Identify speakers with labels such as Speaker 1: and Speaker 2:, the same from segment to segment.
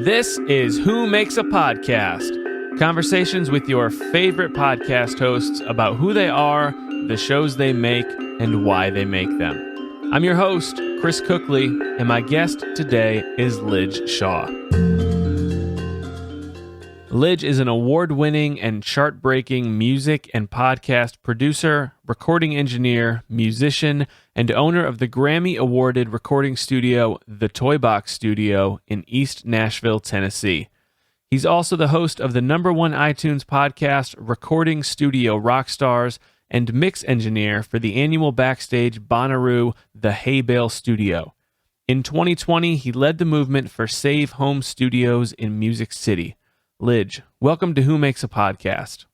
Speaker 1: This is Who Makes a Podcast? Conversations with your favorite podcast hosts about who they are, the shows they make, and why they make them. I'm your host, Chris Cookley, and my guest today is Lij Shaw. Lij is an award-winning and chart-breaking music and podcast producer, recording engineer, musician, and owner of the Grammy-awarded recording studio, The Toy Box Studio in East Nashville, Tennessee. He's also the host of the #1 iTunes podcast, Recording Studio Rockstars, and mix engineer for the annual Backstage Bonnaroo, The Hay Bale Studio. In 2020, he led the movement for Save Home Studios in Music City. Lij, welcome to Who Makes a Podcast.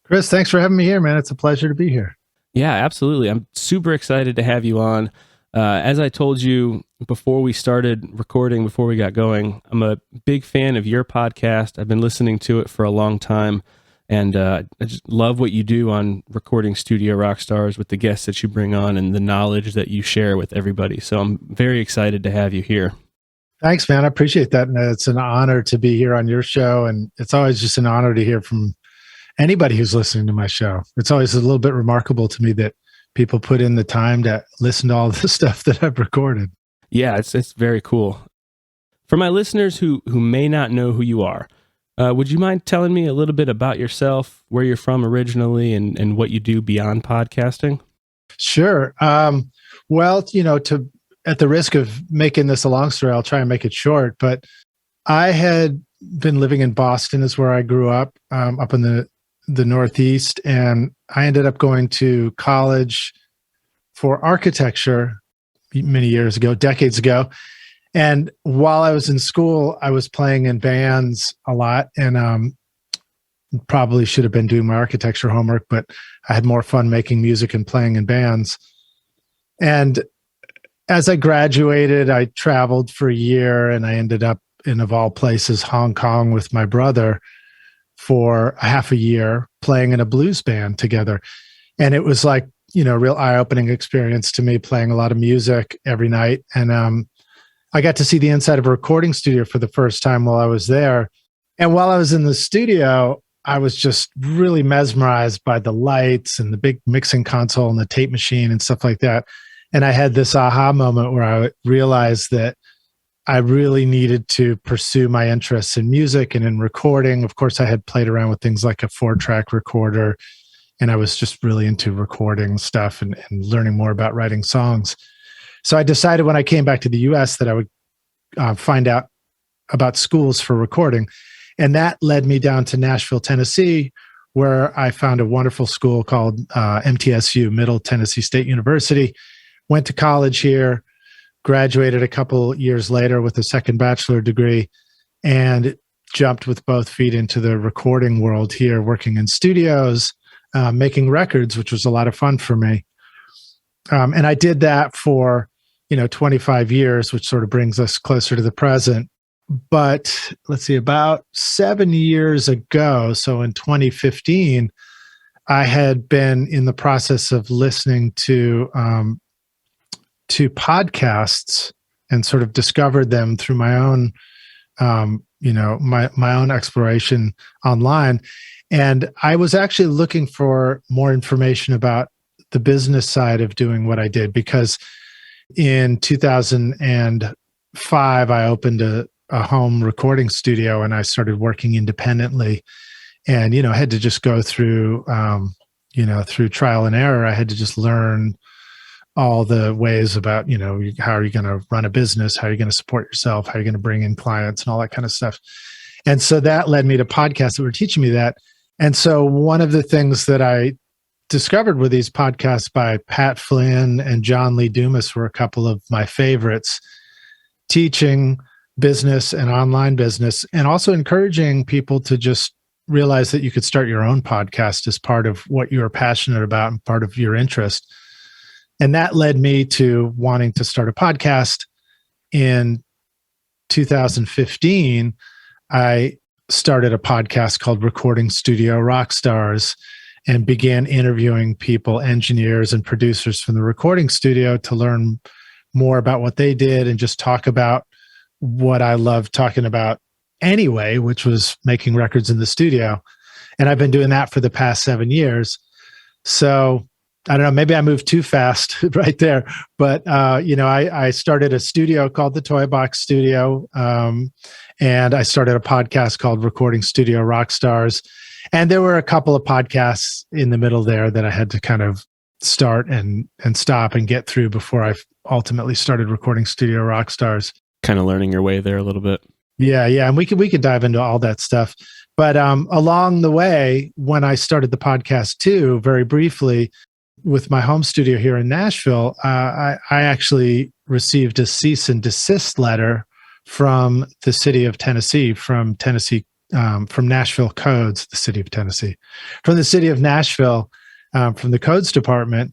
Speaker 2: Chris, thanks for having me here, man. It's a pleasure to be here.
Speaker 1: Yeah, absolutely. I'm super excited to have you on. As I told you before we started recording, before we got going, I'm a big fan of your podcast. I've been listening to it for a long time, and I just love what you do on Recording Studio Rockstars with the guests that you bring on and the knowledge that you share with everybody. So I'm very excited to have you here.
Speaker 2: Thanks, man. I appreciate that. And it's an honor to be here on your show. And it's always just an honor to hear from anybody who's listening to my show. It's always a little bit remarkable to me that people put in the time to listen to all the stuff that I've recorded.
Speaker 1: Yeah, it's very cool. For my listeners who may not know who you are, would you mind telling me a little bit about yourself, where you're from originally, and what you do beyond podcasting?
Speaker 2: Sure. Well, at the risk of making this a long story, I'll try and make it short. But I had been living in Boston, is where I grew up, up in the Northeast. And I ended up going to college for architecture many years ago, decades ago. And while I was in school, I was playing in bands a lot, and probably should have been doing my architecture homework, but I had more fun making music and playing in bands. And as I graduated, I traveled for a year, and I ended up in, of all places, Hong Kong with my brother for half a year playing in a blues band together. And it was like, a real eye-opening experience to me, playing a lot of music every night. And I got to see the inside of a recording studio for the first time while I was there. And while I was in the studio, I was just really mesmerized by the lights and the big mixing console and the tape machine and stuff like that. And I had this aha moment where I realized that I really needed to pursue my interests in music and in recording. Of course, I had played around with things like a 4-track recorder, and I was just really into recording stuff and learning more about writing songs. So I decided when I came back to the US that I would find out about schools for recording. And that led me down to Nashville, Tennessee, where I found a wonderful school called MTSU, Middle Tennessee State University. Went to college here, graduated a couple years later with a second bachelor degree, and jumped with both feet into the recording world here, working in studios, making records, which was a lot of fun for me. And I did that for, 25 years, which sort of brings us closer to the present. But let's see, about 7 years ago, so in 2015, I had been in the process of listening to podcasts and sort of discovered them through my own, my own exploration online. And I was actually looking for more information about the business side of doing what I did, because in 2005, I opened a home recording studio, and I started working independently. And, I had to just go through, through trial and error. I had to just learn all the ways about, how are you going to run a business? How are you going to support yourself? How are you going to bring in clients and all that kind of stuff? And so that led me to podcasts that were teaching me that. And so one of the things that I discovered were these podcasts by Pat Flynn and John Lee Dumas were a couple of my favorites, teaching business and online business, and also encouraging people to just realize that you could start your own podcast as part of what you're passionate about and part of your interest. And that led me to wanting to start a podcast. In 2015, I started a podcast called Recording Studio Rockstars and began interviewing people, engineers and producers from the recording studio, to learn more about what they did and just talk about what I love talking about anyway, which was making records in the studio. And I've been doing that for the past 7 years. So I don't know, maybe I moved too fast right there. But, I started a studio called the Toy Box Studio. And I started a podcast called Recording Studio Rockstars. And there were a couple of podcasts in the middle there that I had to kind of start and stop and get through before I ultimately started Recording Studio Rockstars.
Speaker 1: Kind of learning your way there a little bit.
Speaker 2: Yeah. And we could dive into all that stuff. But along the way, when I started the podcast too, very briefly, with my home studio here in Nashville, I actually received a cease and desist letter from the city of Tennessee, from Nashville Codes, the city of Tennessee, from the city of Nashville, from the codes department,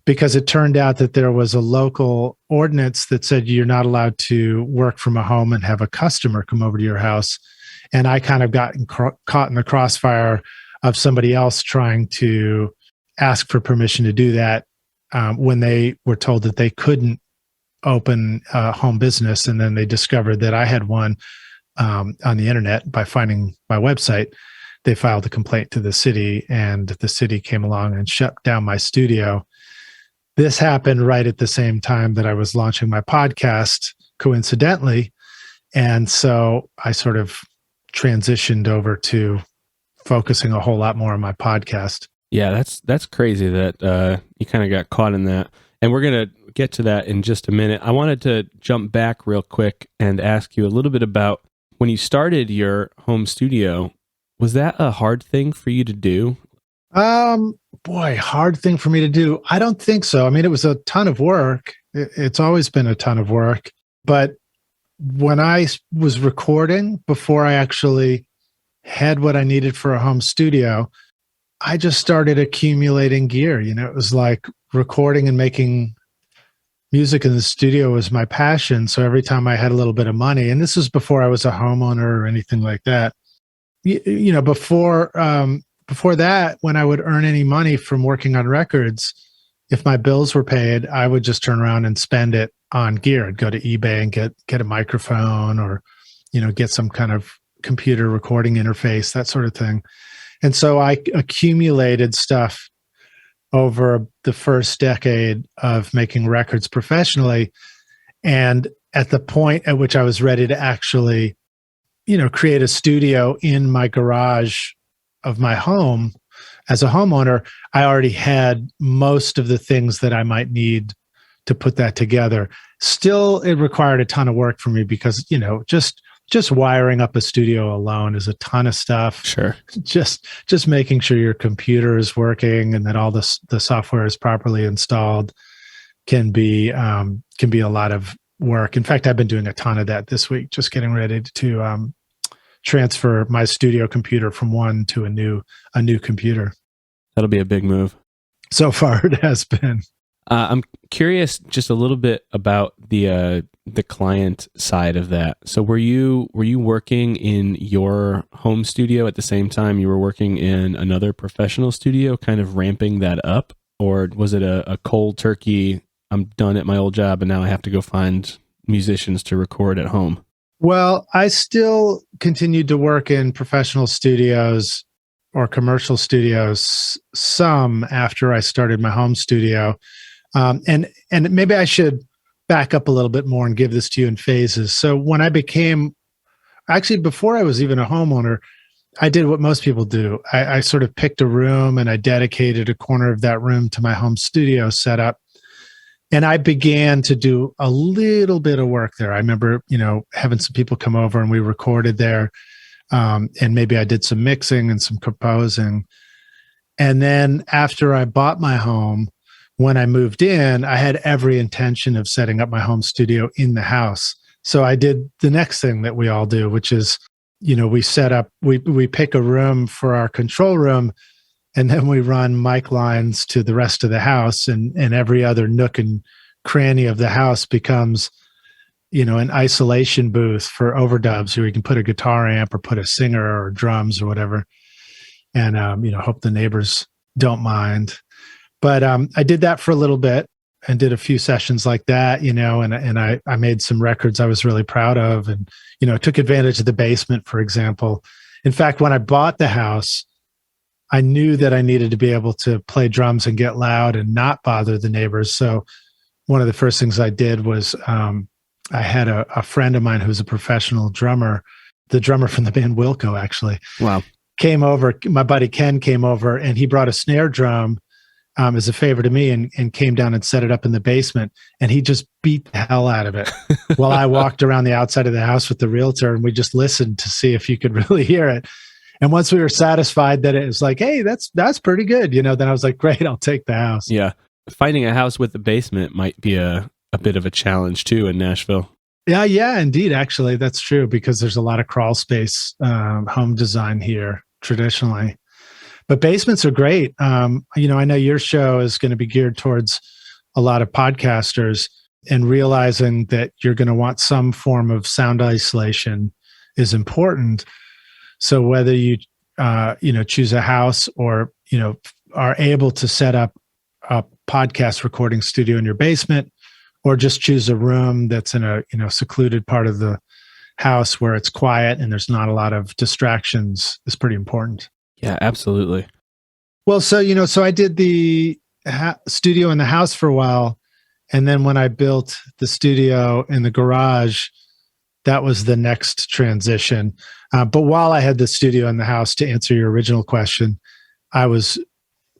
Speaker 2: because it turned out that there was a local ordinance that said you're not allowed to work from a home and have a customer come over to your house. And I kind of got caught in the crossfire of somebody else trying to ask for permission to do that when they were told that they couldn't open a home business. And then they discovered that I had one on the internet by finding my website. They filed a complaint to the city, and the city came along and shut down my studio. This happened right at the same time that I was launching my podcast, coincidentally. And so I sort of transitioned over to focusing a whole lot more on my podcast.
Speaker 1: Yeah, that's crazy that you kind of got caught in that. And we're going to get to that in just a minute. I wanted to jump back real quick and ask you a little bit about when you started your home studio. Was that a hard thing for you to do?
Speaker 2: Hard thing for me to do. I don't think so. I mean, it was a ton of work. It's always been a ton of work. But when I was recording, before I actually had what I needed for a home studio, I just started accumulating gear. It was like recording and making music in the studio was my passion. So every time I had a little bit of money, and this was before I was a homeowner or anything like that, before that, when I would earn any money from working on records, if my bills were paid, I would just turn around and spend it on gear. I'd go to eBay and get a microphone or, get some kind of computer recording interface, that sort of thing. And so I accumulated stuff over the first decade of making records professionally. And at the point at which I was ready to actually, create a studio in my garage of my home as a homeowner, I already had most of the things that I might need to put that together. Still, it required a ton of work for me because, just wiring up a studio alone is a ton of stuff.
Speaker 1: Sure.
Speaker 2: Just making sure your computer is working and that all the software is properly installed can be a lot of work. In fact, I've been doing a ton of that this week, just getting ready to transfer my studio computer from one to a new computer.
Speaker 1: That'll be a big move.
Speaker 2: So far, it has been.
Speaker 1: I'm curious just a little bit about the client side of that. So were you working in your home studio at the same time you were working in another professional studio, kind of ramping that up? Or was it a cold turkey, I'm done at my old job and now I have to go find musicians to record at home?
Speaker 2: Well, I still continued to work in professional studios or commercial studios some after I started my home studio. And maybe I should back up a little bit more and give this to you in phases. So when I before I was even a homeowner, I did what most people do. I sort of picked a room and I dedicated a corner of that room to my home studio setup. And I began to do a little bit of work there. I remember, having some people come over and we recorded there. And maybe I did some mixing and some composing. And then after I bought my home, when I moved in, I had every intention of setting up my home studio in the house. So I did the next thing that we all do, which is, we pick a room for our control room, and then we run mic lines to the rest of the house, and every other nook and cranny of the house becomes, an isolation booth for overdubs where you can put a guitar amp or put a singer or drums or whatever. And, hope the neighbors don't mind. But I did that for a little bit. and did a few sessions like that, and I made some records I was really proud of, and, took advantage of the basement, for example. In fact, when I bought the house, I knew that I needed to be able to play drums and get loud and not bother the neighbors. So one of the first things I did was I had a friend of mine who's a professional drummer, the drummer from the band Wilco, actually.
Speaker 1: Wow.
Speaker 2: Came over, my buddy Ken came over, and he brought a snare drum as a favor to me, and came down and set it up in the basement. And he just beat the hell out of it while I walked around the outside of the house with the realtor, and we just listened to see if you could really hear it. And once we were satisfied that it was like, hey, that's pretty good, then I was like, great, I'll take the house.
Speaker 1: Yeah. Finding a house with a basement might be a bit of a challenge too in Nashville.
Speaker 2: Yeah, indeed. Actually, that's true, because there's a lot of crawl space home design here traditionally. But basements are great. I know your show is going to be geared towards a lot of podcasters, and realizing that you're going to want some form of sound isolation is important. So whether you, choose a house or, are able to set up a podcast recording studio in your basement, or just choose a room that's in a, secluded part of the house where it's quiet and there's not a lot of distractions, is pretty important.
Speaker 1: Yeah, absolutely.
Speaker 2: Well, so I did the studio in the house for a while, and then when I built the studio in the garage, that was the next transition. But while I had the studio in the house, to answer your original question, I was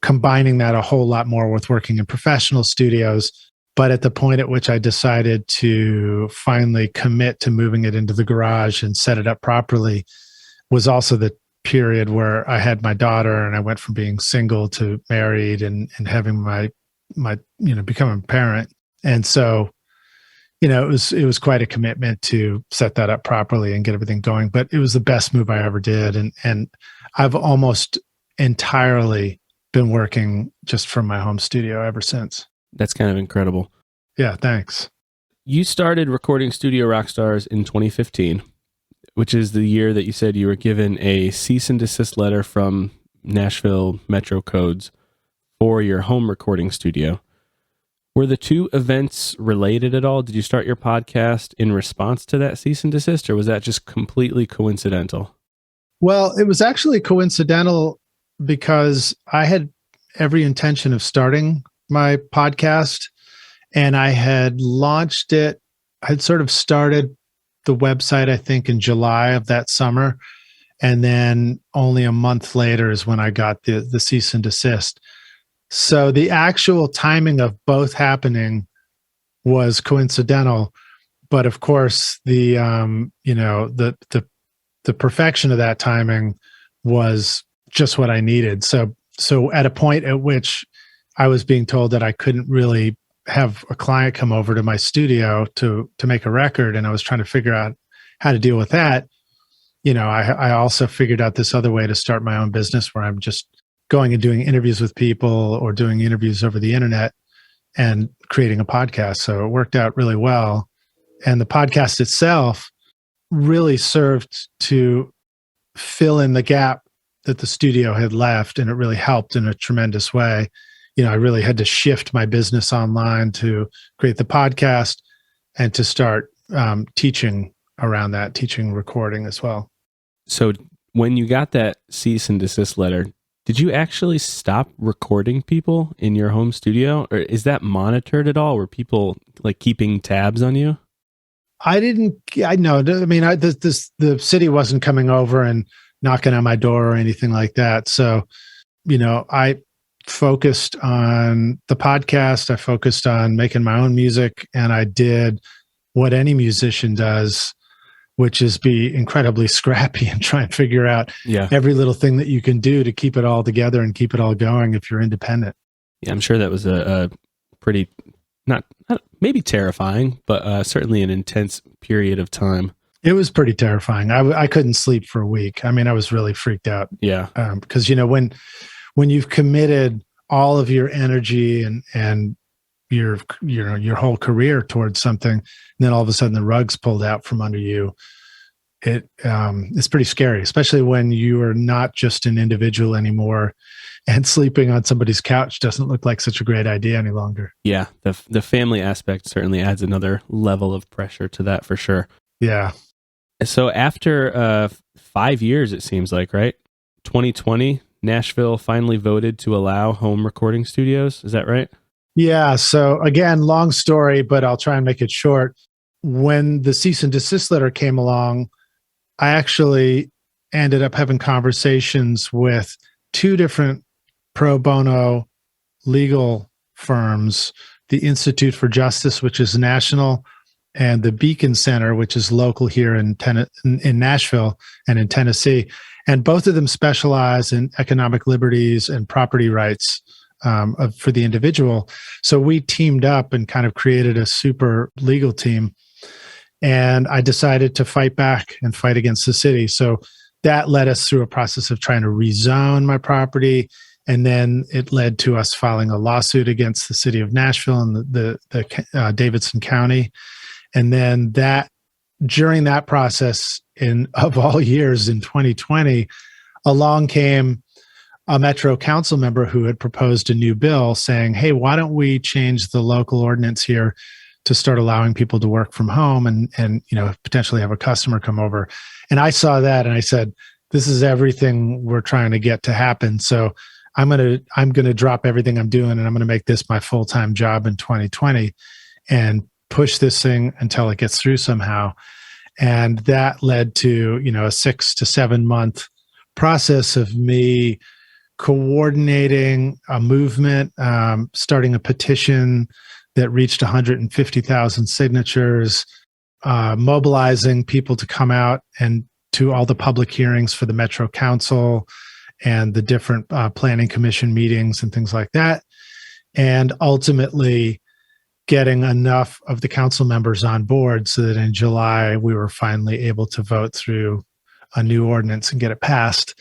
Speaker 2: combining that a whole lot more with working in professional studios. But at the point at which I decided to finally commit to moving it into the garage and set it up properly was also the period where I had my daughter, and I went from being single to married, and having my becoming a parent. And so, it was quite a commitment to set that up properly and get everything going. But it was the best move I ever did. And I've almost entirely been working just from my home studio ever since.
Speaker 1: That's kind of incredible.
Speaker 2: Yeah, thanks.
Speaker 1: You started recording Studio Rockstars in 2015, which is the year that you said you were given a cease and desist letter from Nashville Metro Codes for your home recording studio. Were the two events related at all? Did you start your podcast in response to that cease and desist, or was that just completely coincidental?
Speaker 2: Well, it was actually coincidental, because I had every intention of starting my podcast, and I had launched it. I'd sort of started the website, I think, in July of that summer. And then only a month later is when I got the cease and desist. So the actual timing of both happening was coincidental. But of course, the perfection of that timing was just what I needed. So at a point at which I was being told that I couldn't really have a client come over to my studio to make a record, and I was trying to figure out how to deal with that. I also figured out this other way to start my own business, where I'm just going and doing interviews with people, or doing interviews over the internet and creating a podcast. So it worked out really well. And the podcast itself really served to fill in the gap that the studio had left, and it really helped in a tremendous way. I really had to shift my business online to create the podcast, and to start teaching around that, teaching recording as well.
Speaker 1: So when you got that cease and desist letter, did you actually stop recording people in your home studio, or is that monitored at all? Were people like keeping tabs on you? The city wasn't coming over and knocking on my door or anything like that. So, I focused on the podcast. I focused on making my own music, and I did what any musician does, which is be incredibly scrappy and try and figure out every little thing that you can do to keep it all together and keep it all going if you're independent. Yeah, I'm sure that was a pretty, not maybe terrifying, but certainly an intense period of time.
Speaker 2: It was pretty terrifying. I couldn't sleep for a week. I mean, I was really freaked out.
Speaker 1: Yeah.
Speaker 2: Because, when you've committed all of your energy and your whole career towards something, and then all of a sudden the rug's pulled out from under you, it's pretty scary, especially when you are not just an individual anymore, and sleeping on somebody's couch doesn't look like such a great idea any longer.
Speaker 1: Yeah, the family aspect certainly adds another level of pressure to that for sure.
Speaker 2: Yeah.
Speaker 1: So after 5 years, it seems like, right? 2020, Nashville finally voted to allow home recording studios. Is that right?
Speaker 2: Yeah. So again, long story, but I'll try and make it short. When the cease and desist letter came along, I actually ended up having conversations with two different pro bono legal firms, the Institute for Justice, which is national, and the Beacon Center, which is local here in Nashville and in Tennessee. And both of them specialize in economic liberties and property rights for the individual. So we teamed up and kind of created a super legal team. And I decided to fight back and fight against the city. So that led us through a process of trying to rezone my property. And then it led to us filing a lawsuit against the city of Nashville and the Davidson County. And then during that process, of all years in 2020, along came a Metro Council member who had proposed a new bill saying, hey, why don't we change the local ordinance here to start allowing people to work from home and potentially have a customer come over. And I saw that and I said, this is everything we're trying to get to happen. So I'm gonna drop everything I'm doing and I'm gonna make this my full-time job in 2020 and push this thing until it gets through somehow. And that led to, a 6 to 7 month process of me coordinating a movement, starting a petition that reached 150,000 signatures, mobilizing people to come out and to all the public hearings for the Metro Council and the different planning commission meetings and things like that. And ultimately getting enough of the council members on board so that in July, we were finally able to vote through a new ordinance and get it passed,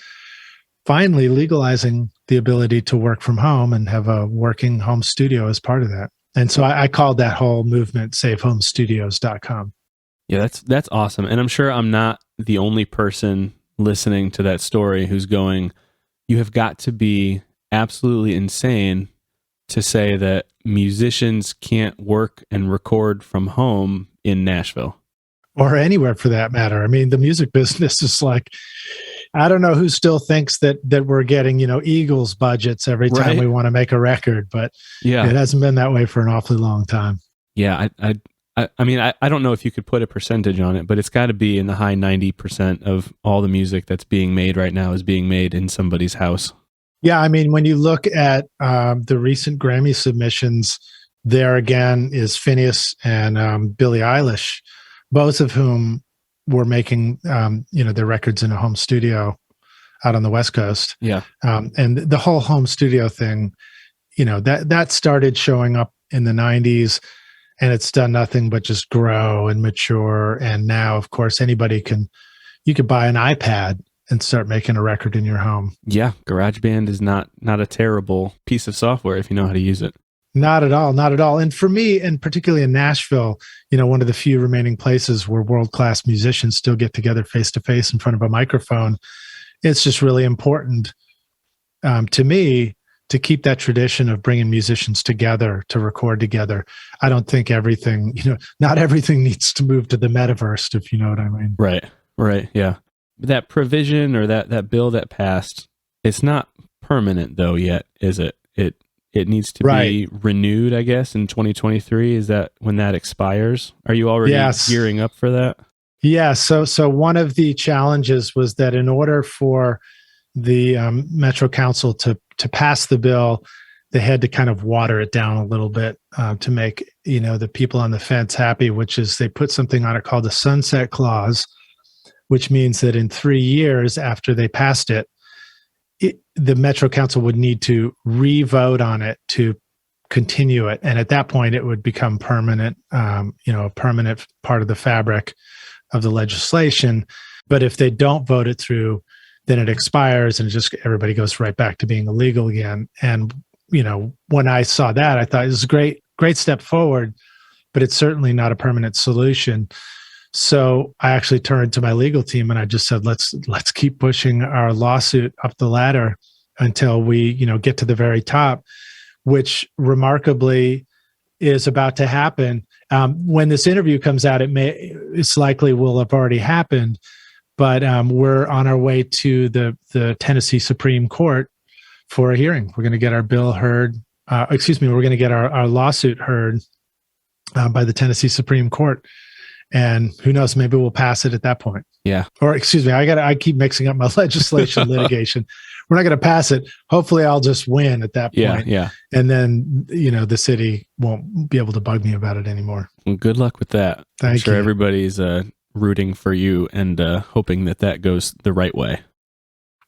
Speaker 2: finally legalizing the ability to work from home and have a working home studio as part of that. And so I called that whole movement safehomestudios.com.
Speaker 1: Yeah, that's awesome. And I'm sure I'm not the only person listening to that story who's going, you have got to be absolutely insane to say that musicians can't work and record from home in Nashville.
Speaker 2: Or anywhere for that matter. I mean, the music business is like, I don't know who still thinks that we're getting, Eagles budgets every time we want to make a record, but yeah, it hasn't been that way for an awfully long time.
Speaker 1: Yeah, I mean, I don't know if you could put a percentage on it, but it's got to be in the high 90% of all the music that's being made right now is being made in somebody's house.
Speaker 2: Yeah, I mean, when you look at the recent Grammy submissions, there again is Phineas and Billie Eilish, both of whom were making their records in a home studio out on the West Coast.
Speaker 1: Yeah,
Speaker 2: and the whole home studio thing, that started showing up in the 90s. And it's done nothing but just grow and mature. And now, of course, you could buy an iPad and start making a record in your home.
Speaker 1: Yeah, GarageBand is not a terrible piece of software if you know how to use it.
Speaker 2: Not at all, not at all. And for me, and particularly in Nashville, one of the few remaining places where world-class musicians still get together face-to-face in front of a microphone, it's just really important to me to keep that tradition of bringing musicians together to record together. I don't think everything, not everything needs to move to the metaverse, if you know what I mean.
Speaker 1: Right, yeah. That provision or that bill that passed, it's not permanent though yet, is it? It needs to be renewed, I guess, in 2023. Is that when that expires? Are you already gearing up for that?
Speaker 2: Yeah, so one of the challenges was that in order for the Metro Council to pass the bill, they had to kind of water it down a little bit to make the people on the fence happy, which is they put something on it called the sunset clause, which means that in 3 years after they passed it, the Metro Council would need to re-vote on it to continue it, and at that point it would become permanent, a permanent part of the fabric of the legislation. But if they don't vote it through, then it expires and everybody goes right back to being illegal again. And, when I saw that, I thought it was a great step forward, but it's certainly not a permanent solution. So I actually turned to my legal team and I just said, let's keep pushing our lawsuit up the ladder until we, get to the very top, which remarkably is about to happen. When this interview comes out, it's likely will have already happened, but we're on our way to the Tennessee Supreme Court for a hearing. We're going to get our bill heard. We're going to get our lawsuit heard by the Tennessee Supreme Court. And who knows, maybe we'll pass it at that point.
Speaker 1: Yeah.
Speaker 2: Or I keep mixing up my legislation litigation. We're not going to pass it. Hopefully I'll just win at that point.
Speaker 1: Yeah.
Speaker 2: And then, the city won't be able to bug me about it anymore.
Speaker 1: Well, good luck with that. I'm sure everybody's rooting for you and hoping that goes the right way.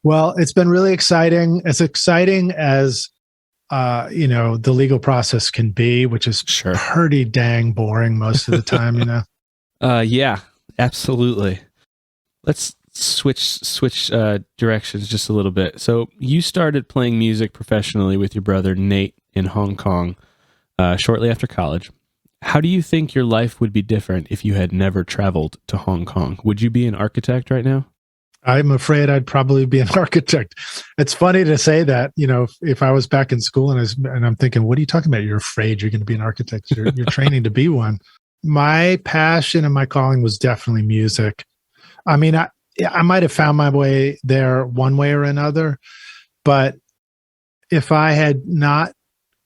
Speaker 2: Well, it's been really exciting. As exciting as, the legal process can be, which is pretty dang boring most of the time,
Speaker 1: Yeah, absolutely. Let's switch directions just a little bit. So you started playing music professionally with your brother Nate in Hong Kong shortly after college. How do you think your life would be different if you had never traveled to Hong Kong? Would you be an architect right now?
Speaker 2: I'm afraid I'd probably be an architect. It's funny to say that, if I was back in school and I'm thinking, what are you talking about? You're afraid you're going to be an architect. You're training to be one. My passion and my calling was definitely music. I mean, I might have found my way there one way or another, but if I had not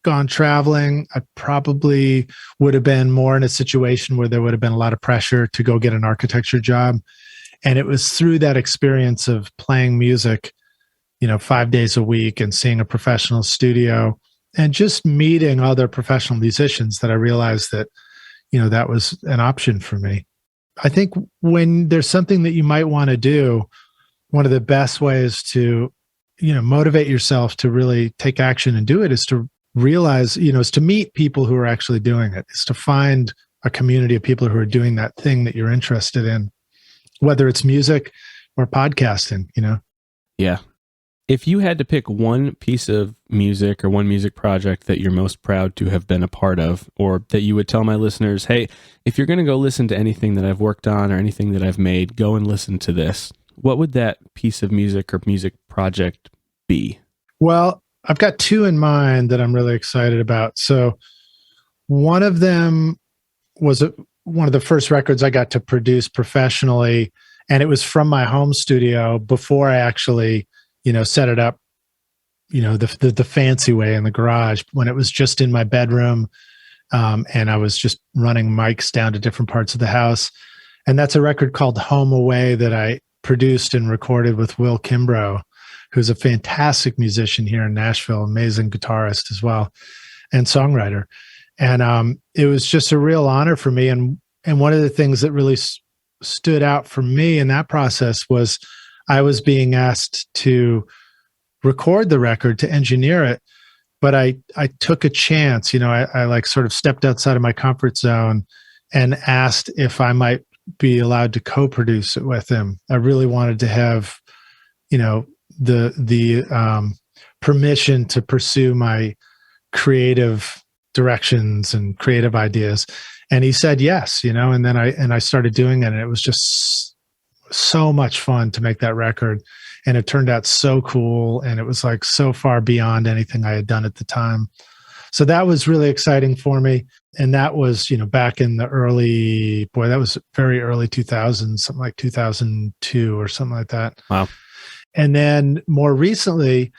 Speaker 2: gone traveling, I probably would have been more in a situation where there would have been a lot of pressure to go get an architecture job. And it was through that experience of playing music, 5 days a week and seeing a professional studio and just meeting other professional musicians that I realized that that was an option for me. I think when there's something that you might want to do, one of the best ways to, motivate yourself to really take action and do it is to realize, is to meet people who are actually doing it. It's to find a community of people who are doing that thing that you're interested in, whether it's music or podcasting,
Speaker 1: Yeah. If you had to pick one piece of music or one music project that you're most proud to have been a part of, or that you would tell my listeners, hey, if you're going to go listen to anything that I've worked on or anything that I've made, go and listen to this. What would that piece of music or music project be? Well,
Speaker 2: I've got two in mind that I'm really excited about. So one of them was one of the first records I got to produce professionally, and it was from my home studio before I actually set it up, the fancy way in the garage, when it was just in my bedroom. And I was just running mics down to different parts of the house. And that's a record called Home Away that I produced and recorded with Will Kimbrough, who's a fantastic musician here in Nashville, amazing guitarist as well, and songwriter. And it was just a real honor for me. And one of the things that really stood out for me in that process was I was being asked to record the record, to engineer it, but I took a chance. I like sort of stepped outside of my comfort zone and asked if I might be allowed to co-produce it with him. I really wanted to have, the permission to pursue my creative directions and creative ideas. And he said yes, and then I started doing it, and it was just so much fun to make that record, and it turned out so cool, and it was like so far beyond anything I had done at the time. So that was really exciting for me. And that was, back in the that was very early 2000s, something like 2002 or something like that.
Speaker 1: Wow.
Speaker 2: And then more recently,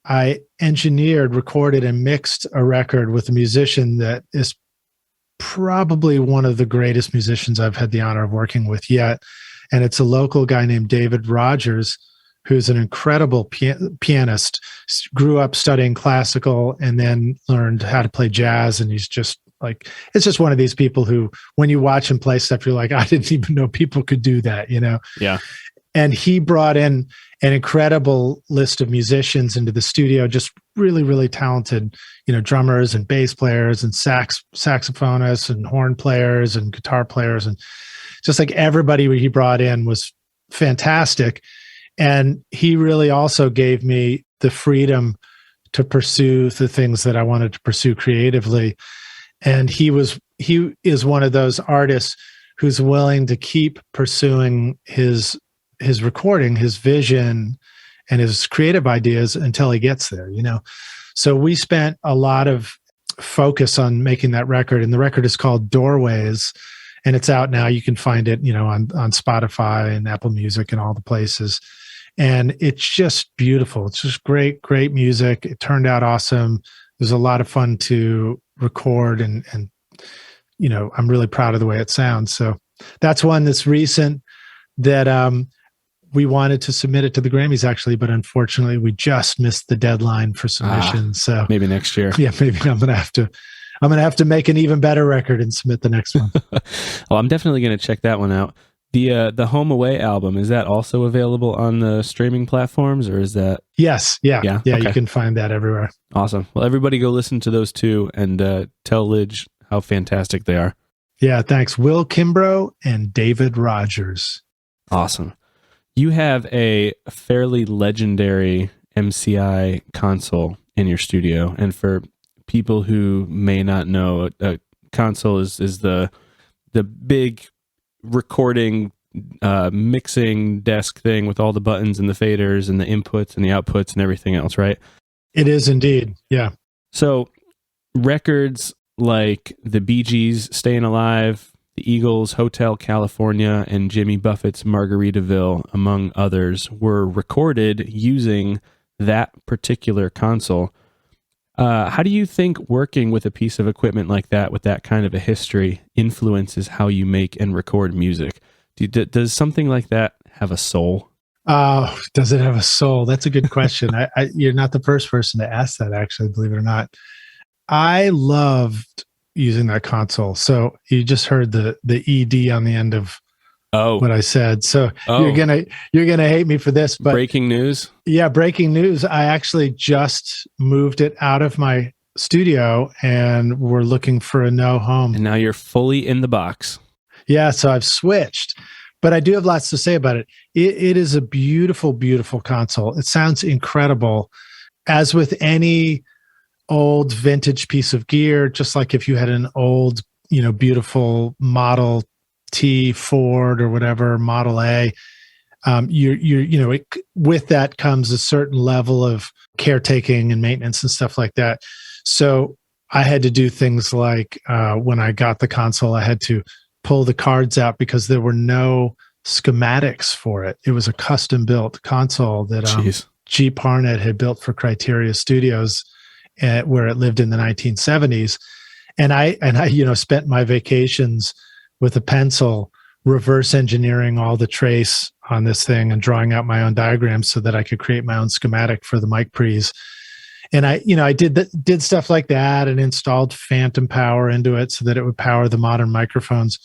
Speaker 2: I engineered, recorded, and mixed a record with a musician that is probably one of the greatest musicians I've had the honor of working with yet. And it's a local guy named David Rogers, who's an incredible pianist, grew up studying classical and then learned how to play jazz. And he's just like, it's just one of these people who, when you watch him play stuff, you're like, I didn't even know people could do that,
Speaker 1: Yeah.
Speaker 2: And he brought in an incredible list of musicians into the studio, just really, really talented, drummers and bass players and saxophonists and horn players and guitar players. And just like everybody he brought in was fantastic. And he really also gave me the freedom to pursue the things that I wanted to pursue creatively. And he is one of those artists who's willing to keep pursuing his recording, his vision, and his creative ideas until he gets there, you know. So we spent a lot of focus on making that record, and the record is called Doorways, and it's out now. You can find it, you know, on Spotify and Apple Music and all the places. And it's just beautiful. It's just great music. It turned out awesome. It was a lot of fun to record, and you know, I'm really proud of the way it sounds. So that's one that's recent that we wanted to submit it to the Grammys actually, but unfortunately we just missed the deadline for submissions. So
Speaker 1: maybe next year.
Speaker 2: Yeah, maybe I'm gonna have to make an even better record and submit the next one.
Speaker 1: Well, I'm definitely gonna check that one out. The Home Away album, is that also available on the streaming platforms, or is that?
Speaker 2: Yes. Yeah. Okay. You can find that everywhere.
Speaker 1: Awesome. Well, everybody go listen to those two and tell Lij how fantastic they are.
Speaker 2: Yeah. Thanks. Will Kimbrough and David Rogers.
Speaker 1: Awesome. You have a fairly legendary MCI console in your studio. And for people who may not know, a console is the big recording mixing desk thing with all the buttons and the faders and the inputs and the outputs and everything else, right?
Speaker 2: It is indeed. Yeah.
Speaker 1: So records like the Bee Gees' Staying Alive, the Eagles' Hotel California, and Jimmy Buffett's Margaritaville, among others, were recorded using that particular console. How do you think working with a piece of equipment like that, with that kind of a history, influences how you make and record music? Does something like that have a soul?
Speaker 2: Oh, does it have a soul? That's a good question. You're not the first person to ask that, actually, believe it or not. I loved using that console. So you just heard the ED on the end of what I said. So you're gonna hate me for this, but
Speaker 1: breaking news.
Speaker 2: Yeah, breaking news. I actually just moved it out of my studio and we're looking for a no home.
Speaker 1: And now you're fully in the box.
Speaker 2: Yeah, so I've switched. But I do have lots to say about it. It is a beautiful, beautiful console. It sounds incredible. As with any old vintage piece of gear, just like if you had an old, you know, beautiful Model T Ford or whatever, Model A, with that comes a certain level of caretaking and maintenance and stuff like that. So I had to do things like when I got the console, I had to pull the cards out because there were no schematics for it. It was a custom built console that G. Parnett had built for Criteria Studios, where it lived in the 1970s. And I spent my vacations with a pencil reverse engineering all the trace on this thing and drawing out my own diagrams so that I could create my own schematic for the mic pre's. And I did stuff like that and installed phantom power into it so that it would power the modern microphones.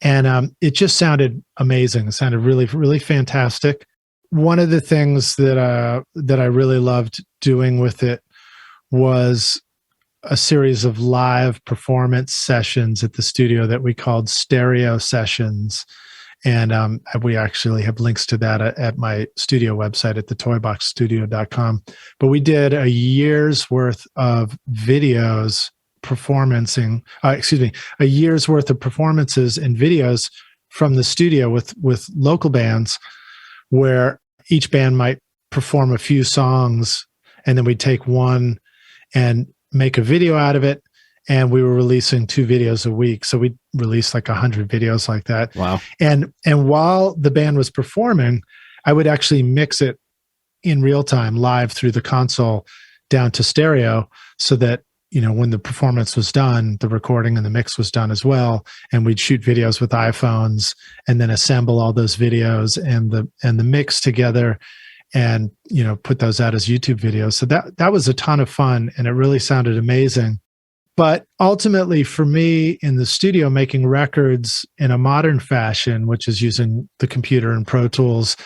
Speaker 2: And it just sounded amazing. It sounded really, really fantastic. One of the things that I really loved doing with it was a series of live performance sessions at the studio that we called stereo sessions. And we actually have links to that at my studio website at thetoyboxstudio.com. But we did a year's worth of videos a year's worth of performances and videos from the studio with local bands, where each band might perform a few songs, and then we'd take one and make a video out of it. And we were releasing 2 videos a week. So we released like 100 videos like that.
Speaker 1: Wow.
Speaker 2: And while the band was performing, I would actually mix it in real time live through the console down to stereo, so that, you know, when the performance was done, the recording and the mix was done as well. And we'd shoot videos with iPhones and then assemble all those videos and the mix together and, you know, put those out as YouTube videos. So that was a ton of fun, and it really sounded amazing. But ultimately for me in the studio, making records in a modern fashion, which is using the computer and Pro Tools,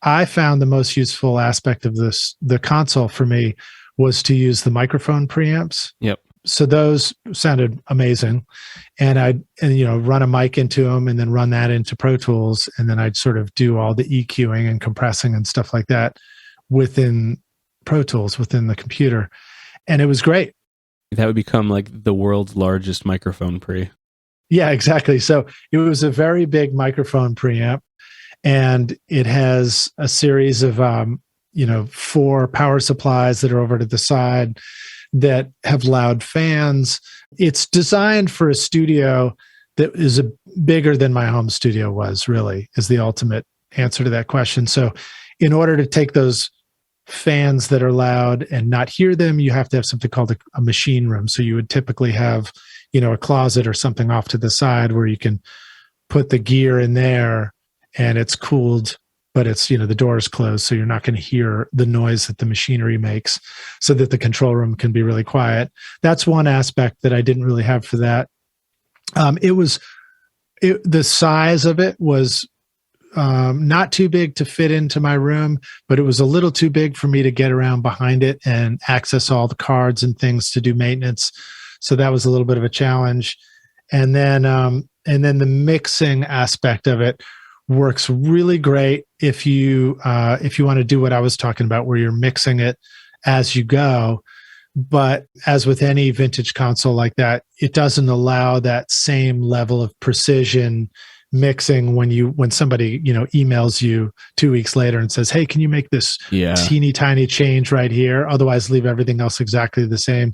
Speaker 2: I found the most useful aspect of the console for me was to use the microphone preamps.
Speaker 1: Yep.
Speaker 2: So those sounded amazing. And I'd run a mic into them and then run that into Pro Tools. And then I'd sort of do all the EQing and compressing and stuff like that within Pro Tools, within the computer. And it was great.
Speaker 1: That would become like the world's largest microphone pre.
Speaker 2: Yeah, exactly. So it was a very big microphone preamp, and it has a series of 4 power supplies that are over to the side that have loud fans. It's designed for a studio that is bigger than my home studio was, really, is the ultimate answer to that question. So in order to take those fans that are loud and not hear them, you have to have something called a machine room. So you would typically have, a closet or something off to the side where you can put the gear in there and it's cooled, but it's, the door is closed. So you're not going to hear the noise that the machinery makes, so that the control room can be really quiet. That's one aspect that I didn't really have for that. The size of it was not too big to fit into my room, but it was a little too big for me to get around behind it and access all the cards and things to do maintenance. So that was a little bit of a challenge. And then the mixing aspect of it works really great if you want to do what I was talking about, where you're mixing it as you go. But as with any vintage console like that, it doesn't allow that same level of precision mixing when somebody emails you 2 weeks later and says, hey, can you make this teeny tiny change right here, otherwise leave everything else exactly the same.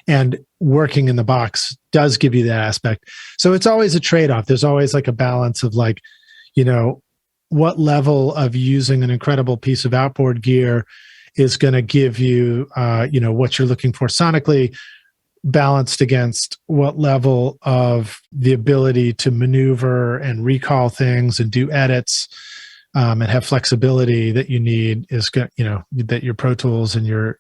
Speaker 2: And working in the box does give you that aspect. So it's always a trade-off. There's always like a balance of what level of using an incredible piece of outboard gear is going to give you what you're looking for sonically, balanced against what level of the ability to maneuver and recall things and do edits and have flexibility that you need is that your Pro Tools and your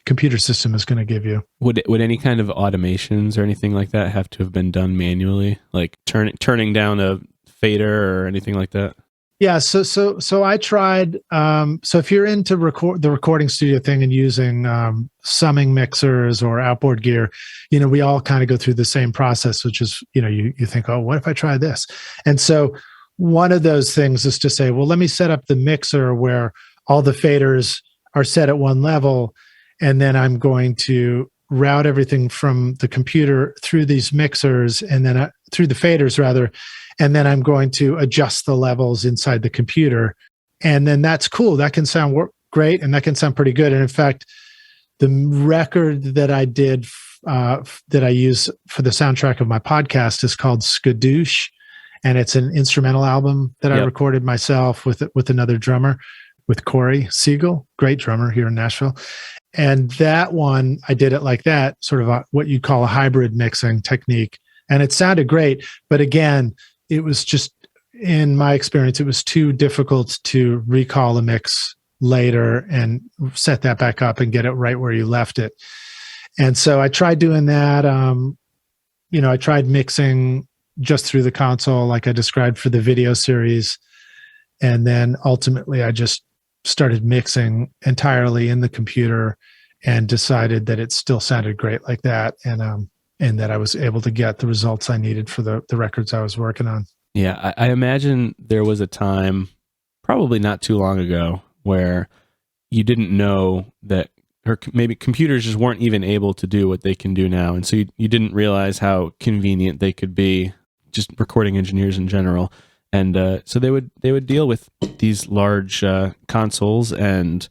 Speaker 2: computer system is going to give you.
Speaker 1: Would any kind of automations or anything like that have to have been done manually, like turning down a fader or anything like that?
Speaker 2: Yeah, so I tried. So if you're into the recording studio thing and using summing mixers or outboard gear, we all kind of go through the same process, which is you think, oh, what if I try this? And so one of those things is to say, well, let me set up the mixer where all the faders are set at one level, and then I'm going to route everything from the computer through these mixers and then through the faders rather. And then I'm going to adjust the levels inside the computer. And then that's cool. That can sound great, and that can sound pretty good. And in fact, the record that I did, that I use for the soundtrack of my podcast is called Skadoosh. And it's an instrumental album that I recorded myself with another drummer, with Corey Siegel, great drummer here in Nashville. And that one, I did it like that, sort of what you call a hybrid mixing technique. And it sounded great. But again, it was just, in my experience, it was too difficult to recall a mix later and set that back up and get it right where you left it. And so I tried doing that. I tried mixing just through the console, like I described for the video series. And then ultimately I just started mixing entirely in the computer and decided that it still sounded great like that. And that I was able to get the results I needed for the records I was working on.
Speaker 1: Yeah, I imagine there was a time, probably not too long ago, where you didn't know that, or maybe computers just weren't even able to do what they can do now. And so you didn't realize how convenient they could be, just recording engineers in general. And so they would deal with these large consoles and,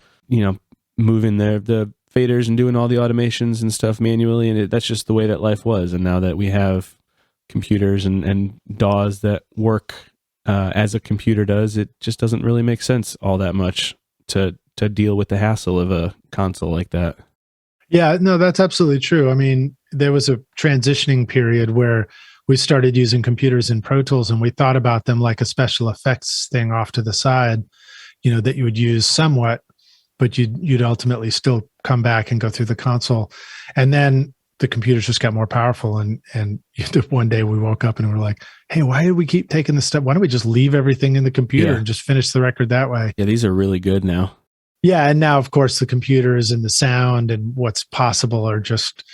Speaker 1: moving the faders and doing all the automations and stuff manually. And that's just the way that life was. And now that we have computers and DAWs that work as a computer does, it just doesn't really make sense all that much to deal with the hassle of a console like that.
Speaker 2: Yeah, no, that's absolutely true. I mean, there was a transitioning period where we started using computers in Pro Tools, and we thought about them like a special effects thing off to the side, that you would use somewhat, but you'd ultimately still come back and go through the console. And then the computers just got more powerful. And one day we woke up and we were like, hey, why did we keep taking this step? Why don't we just leave everything in the computer and just finish the record that way?
Speaker 1: Yeah, these are really good now.
Speaker 2: Yeah. And now, of course, the computers and the sound and what's possible are just,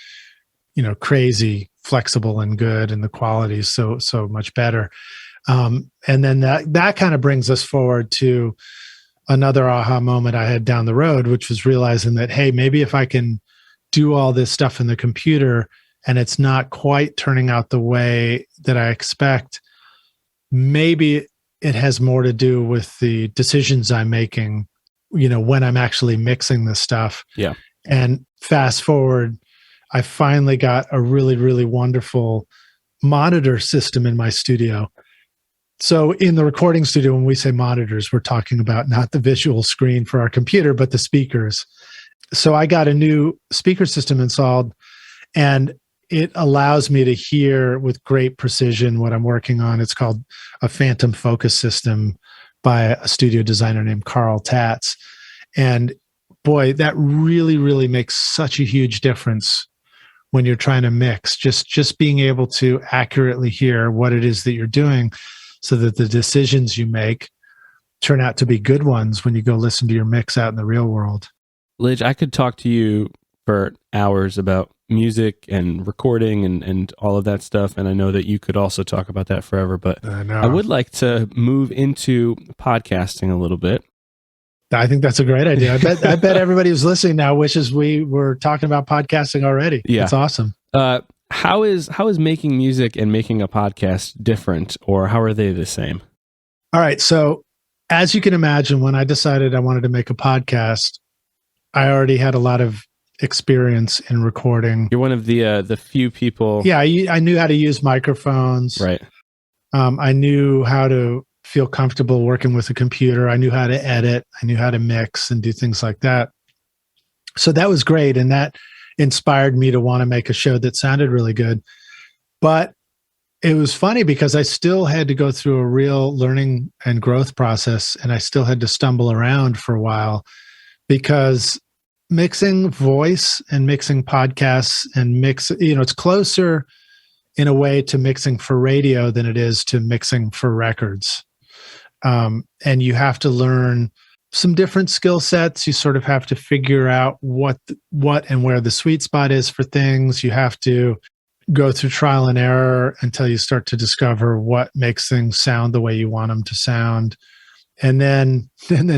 Speaker 2: crazy flexible and good, and the quality is so much better. And then that kind of brings us forward to another aha moment I had down the road, which was realizing that, hey, maybe if I can do all this stuff in the computer and it's not quite turning out the way that I expect, maybe it has more to do with the decisions I'm making, when I'm actually mixing this stuff.
Speaker 1: Yeah.
Speaker 2: And fast forward, I finally got a really, really wonderful monitor system in my studio. So in the recording studio, when we say monitors, we're talking about not the visual screen for our computer, but the speakers. So I got a new speaker system installed, and it allows me to hear with great precision what I'm working on. It's called a Phantom Focus system by a studio designer named Carl Tatz. And boy, that really, really makes such a huge difference when you're trying to mix. Just being able to accurately hear what it is that you're doing, so that the decisions you make turn out to be good ones when you go listen to your mix out in the real world.
Speaker 1: Lij, I could talk to you for hours about music and recording and all of that stuff, and I know that you could also talk about that forever, but I would like to move into podcasting a little bit.
Speaker 2: I think that's a great idea. I bet everybody who's listening now wishes we were talking about podcasting already. Yeah. That's awesome.
Speaker 1: How is making music and making a podcast different, or how are they the same?
Speaker 2: All right. So as you can imagine, when I decided I wanted to make a podcast, I already had a lot of experience in recording.
Speaker 1: You're one of the few people.
Speaker 2: Yeah. I knew how to use microphones.
Speaker 1: Right.
Speaker 2: I knew how to feel comfortable working with a computer. I knew how to edit. I knew how to mix and do things like that. So that was great. And that inspired me to want to make a show that sounded really good. But it was funny because I still had to go through a real learning and growth process, and I still had to stumble around for a while, because mixing voice and mixing podcasts and it's closer in a way to mixing for radio than it is to mixing for records. And you have to learn some different skill sets. You sort of have to figure out what and where the sweet spot is for things. You have to go through trial and error until you start to discover what makes things sound the way you want them to sound. And then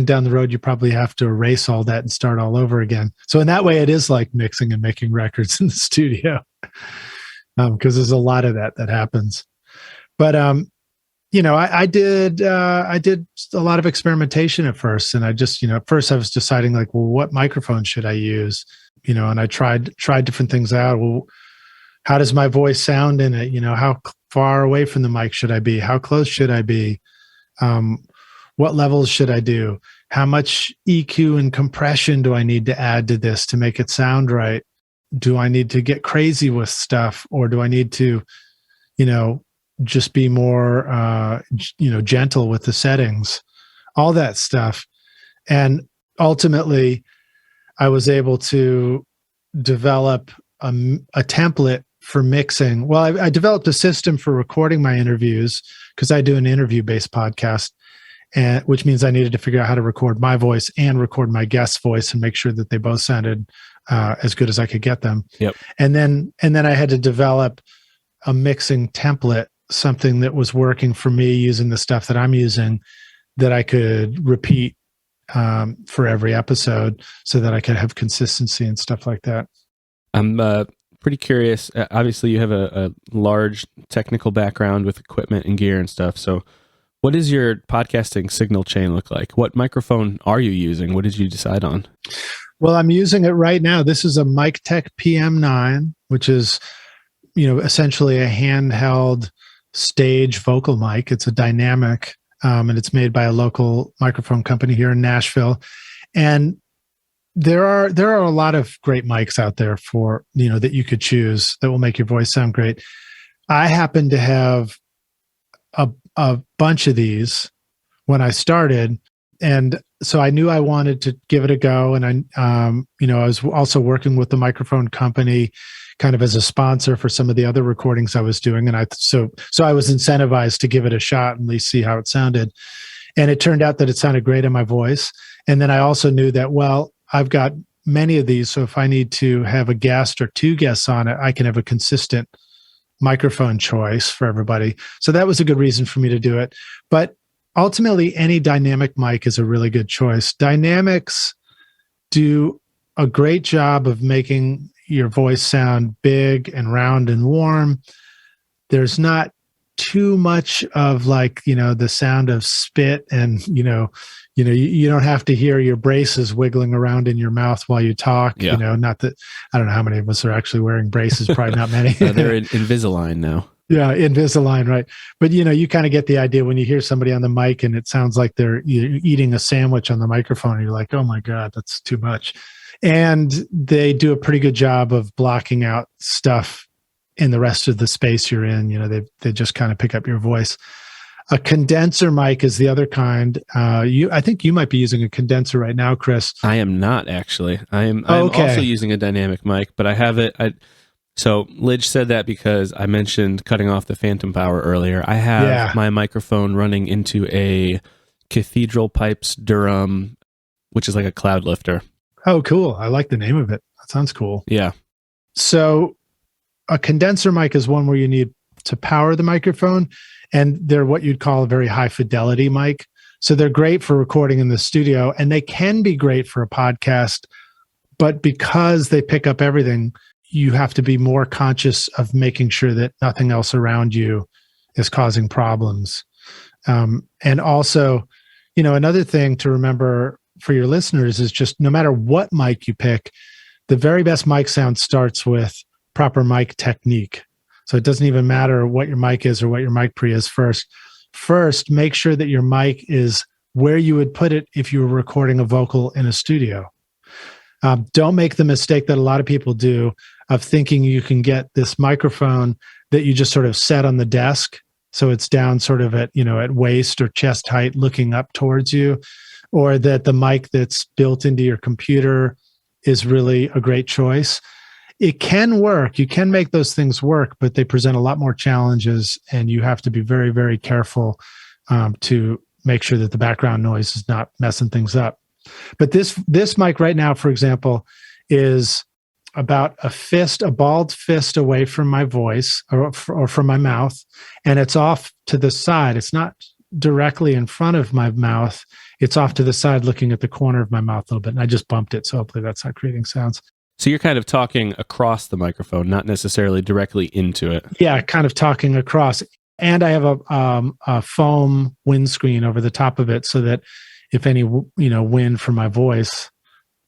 Speaker 2: down the road, you probably have to erase all that and start all over again. So in that way, it is like mixing and making records in the studio, because there's a lot of that happens. But I did a lot of experimentation at first, and I just, at first I was deciding like, well, what microphone should I use? And I tried different things out. Well, how does my voice sound in it? How far away from the mic should I be? How close should I be? What levels should I do? How much EQ and compression do I need to add to this to make it sound right? Do I need to get crazy with stuff, or do I need to, just be more, gentle with the settings, all that stuff. And ultimately, I was able to develop a template for mixing. Well, I developed a system for recording my interviews, because I do an interview-based podcast, and which means I needed to figure out how to record my voice and record my guest's voice and make sure that they both sounded as good as I could get them.
Speaker 1: Yep.
Speaker 2: And then I had to develop a mixing template, something that was working for me using the stuff that I'm using, that I could repeat for every episode, so that I could have consistency and stuff like that.
Speaker 1: I'm pretty curious. Obviously, you have a large technical background with equipment and gear and stuff. So what does your podcasting signal chain look like? What microphone are you using? What did you decide on?
Speaker 2: Well, I'm using it right now. This is a Mic Tech PM9, which is, essentially a handheld stage vocal mic. It's a dynamic, and it's made by a local microphone company here in Nashville. And there are a lot of great mics out there for, that you could choose that will make your voice sound great. I happen to have a bunch of these when I started, and so I knew I wanted to give it a go. And I was also working with the microphone company kind of as a sponsor for some of the other recordings I was doing. And so I was incentivized to give it a shot and at least see how it sounded. And it turned out that it sounded great in my voice. And then I also knew that, well, I've got many of these, so if I need to have a guest or two guests on it, I can have a consistent microphone choice for everybody. So that was a good reason for me to do it. But ultimately, any dynamic mic is a really good choice. Dynamics do a great job of making, your voice sound big and round and warm. There's not too much of like, the sound of spit, and you don't have to hear your braces wiggling around in your mouth while you talk.
Speaker 1: Yeah.
Speaker 2: Not that, I don't know how many of us are actually wearing braces, probably not many.
Speaker 1: They're Invisalign now.
Speaker 2: Yeah, Invisalign, right? But you kind of get the idea when you hear somebody on the mic and it sounds like they're eating a sandwich on the microphone, and you're like, oh my God, that's too much. And they do a pretty good job of blocking out stuff in the rest of the space you're in. They just kind of pick up your voice. A condenser mic is the other kind. I think you might be using a condenser right now, Chris.
Speaker 1: I am not, actually. I'm also using a dynamic mic, but I have it. So Lij said that because I mentioned cutting off the phantom power earlier. I have my microphone running into a Cathedral Pipes Durham, which is like a cloud lifter.
Speaker 2: Oh, cool. I like the name of it. That sounds cool.
Speaker 1: Yeah.
Speaker 2: So a condenser mic is one where you need to power the microphone, and they're what you'd call a very high fidelity mic. So they're great for recording in the studio, and they can be great for a podcast, but because they pick up everything, you have to be more conscious of making sure that nothing else around you is causing problems. And also, another thing to remember for your listeners is just no matter what mic you pick, the very best mic sound starts with proper mic technique. So it doesn't even matter what your mic is or what your mic pre is first. First, make sure that your mic is where you would put it if you were recording a vocal in a studio. Don't make the mistake that a lot of people do of thinking you can get this microphone that you just sort of set on the desk. So it's down sort of at waist or chest height looking up towards you, or that the mic that's built into your computer is really a great choice. It can work. You can make those things work, but they present a lot more challenges, and you have to be very, very careful to make sure that the background noise is not messing things up. But this mic right now, for example, is about a balled fist away from my voice or from my mouth, and it's off to the side. It's not directly in front of my mouth. It's off to the side looking at the corner of my mouth a little bit, and I just bumped it, so hopefully that's not creating sounds.
Speaker 1: So you're kind of talking across the microphone, not necessarily directly into it.
Speaker 2: Yeah, kind of talking across. And I have a foam windscreen over the top of it so that if any wind from my voice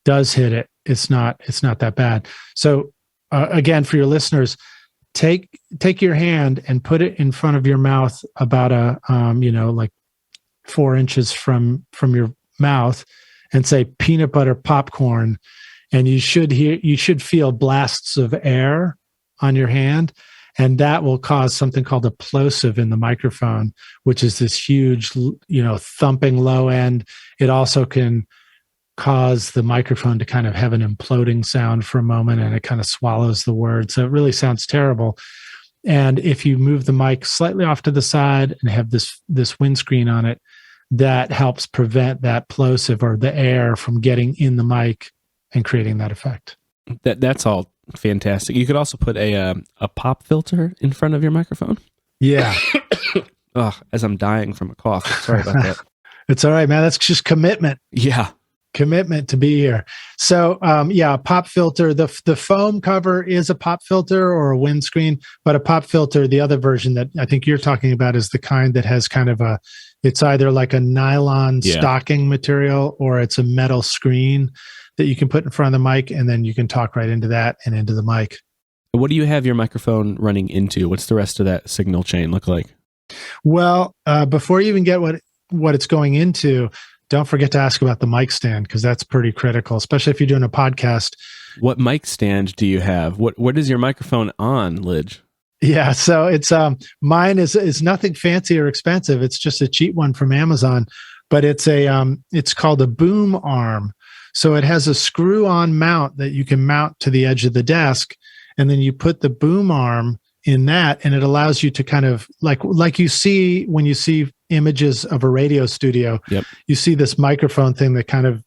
Speaker 2: does hit it, it's not that bad. So again, for your listeners, take your hand and put it in front of your mouth about like 4 inches from your mouth, and say peanut butter popcorn, and you should feel blasts of air on your hand, and that will cause something called a plosive in the microphone, which is this huge thumping low end. It also can cause the microphone to kind of have an imploding sound for a moment, and it kind of swallows the word. So it really sounds terrible. And if you move the mic slightly off to the side and have this windscreen on it, that helps prevent that plosive or the air from getting in the mic and creating that effect.
Speaker 1: That's all fantastic. You could also put a pop filter in front of your microphone.
Speaker 2: Yeah.
Speaker 1: As I'm dying from a cough. Sorry about that.
Speaker 2: It's all right, man. That's just commitment.
Speaker 1: Yeah.
Speaker 2: Commitment to be here. So, a pop filter. The foam cover is a pop filter or a windscreen, but a pop filter, the other version that I think you're talking about, is the kind that has kind of it's either like a nylon stocking material, or it's a metal screen that you can put in front of the mic, and then you can talk right into that and into the mic.
Speaker 1: What do you have your microphone running into? What's the rest of that signal chain look like?
Speaker 2: Well, before you even get what it's going into, don't forget to ask about the mic stand, because that's pretty critical, especially if you're doing a podcast.
Speaker 1: What mic stand do you have? What is your microphone on, Lij?
Speaker 2: Yeah, so it's mine is nothing fancy or expensive. It's just a cheap one from Amazon, but it's called a boom arm. So it has a screw-on mount that you can mount to the edge of the desk, and then you put the boom arm in that, and it allows you to kind of like you see when you see images of a radio studio. Yep. You see this microphone thing that kind of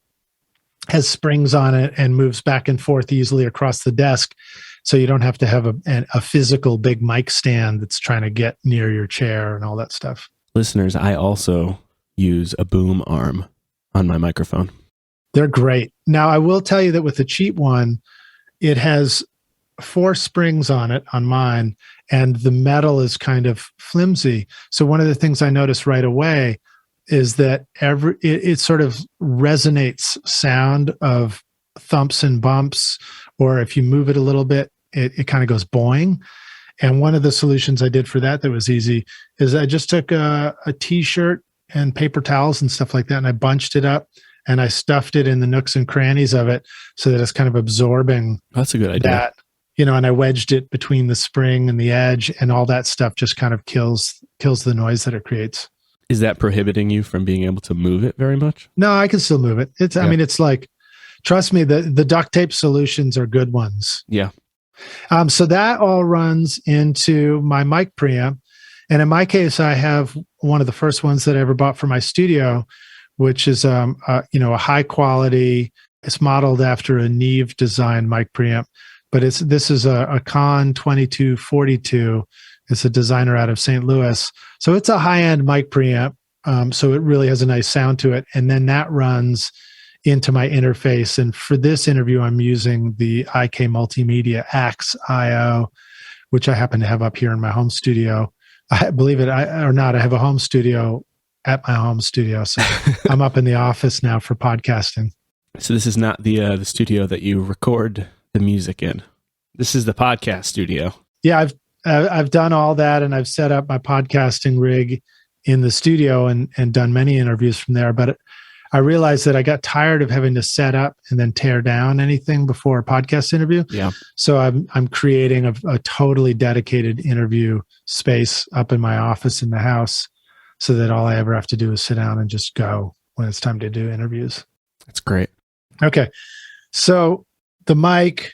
Speaker 2: has springs on it and moves back and forth easily across the desk. So you don't have to have a physical big mic stand that's trying to get near your chair and all that stuff.
Speaker 1: Listeners, I also use a boom arm on my microphone.
Speaker 2: They're great. Now, I will tell you that with the cheap one, it has 4 springs on it on mine, and the metal is kind of flimsy. So one of the things I noticed right away is that it sort of resonates sound of thumps and bumps, or if you move it a little bit, it kind of goes boing. And one of the solutions I did for that was easy is I just took a t-shirt and paper towels and stuff like that, and I bunched it up and I stuffed it in the nooks and crannies of it so that it's kind of absorbing.
Speaker 1: That's a good idea.
Speaker 2: That, and I wedged it between the spring and the edge, and all that stuff just kind of kills the noise that it creates.
Speaker 1: Is that prohibiting you from being able to move it very much?
Speaker 2: No, I can still move it. I mean, it's like, trust me, the duct tape solutions are good ones.
Speaker 1: Yeah.
Speaker 2: So that all runs into my mic preamp. And in my case, I have one of the first ones that I ever bought for my studio, which is a high quality. It's modeled after a Neve design mic preamp, but this is a Con 2242. It's a designer out of St. Louis. So it's a high-end mic preamp. So it really has a nice sound to it. And then that runs into my interface. And for this interview, I'm using the IK Multimedia Axe IO, which I happen to have up here in my home studio. Believe it or not, I have a home studio at my home studio. So I'm up in the office now for podcasting.
Speaker 1: So this is not the studio that you record the music in. This is the podcast studio.
Speaker 2: Yeah, I've done all that, and I've set up my podcasting rig in the studio and done many interviews from there. But I realized that I got tired of having to set up and then tear down anything before a podcast interview.
Speaker 1: Yeah.
Speaker 2: So I'm creating a totally dedicated interview space up in my office in the house, so that all I ever have to do is sit down and just go when it's time to do interviews.
Speaker 1: That's great.
Speaker 2: Okay. So the mic,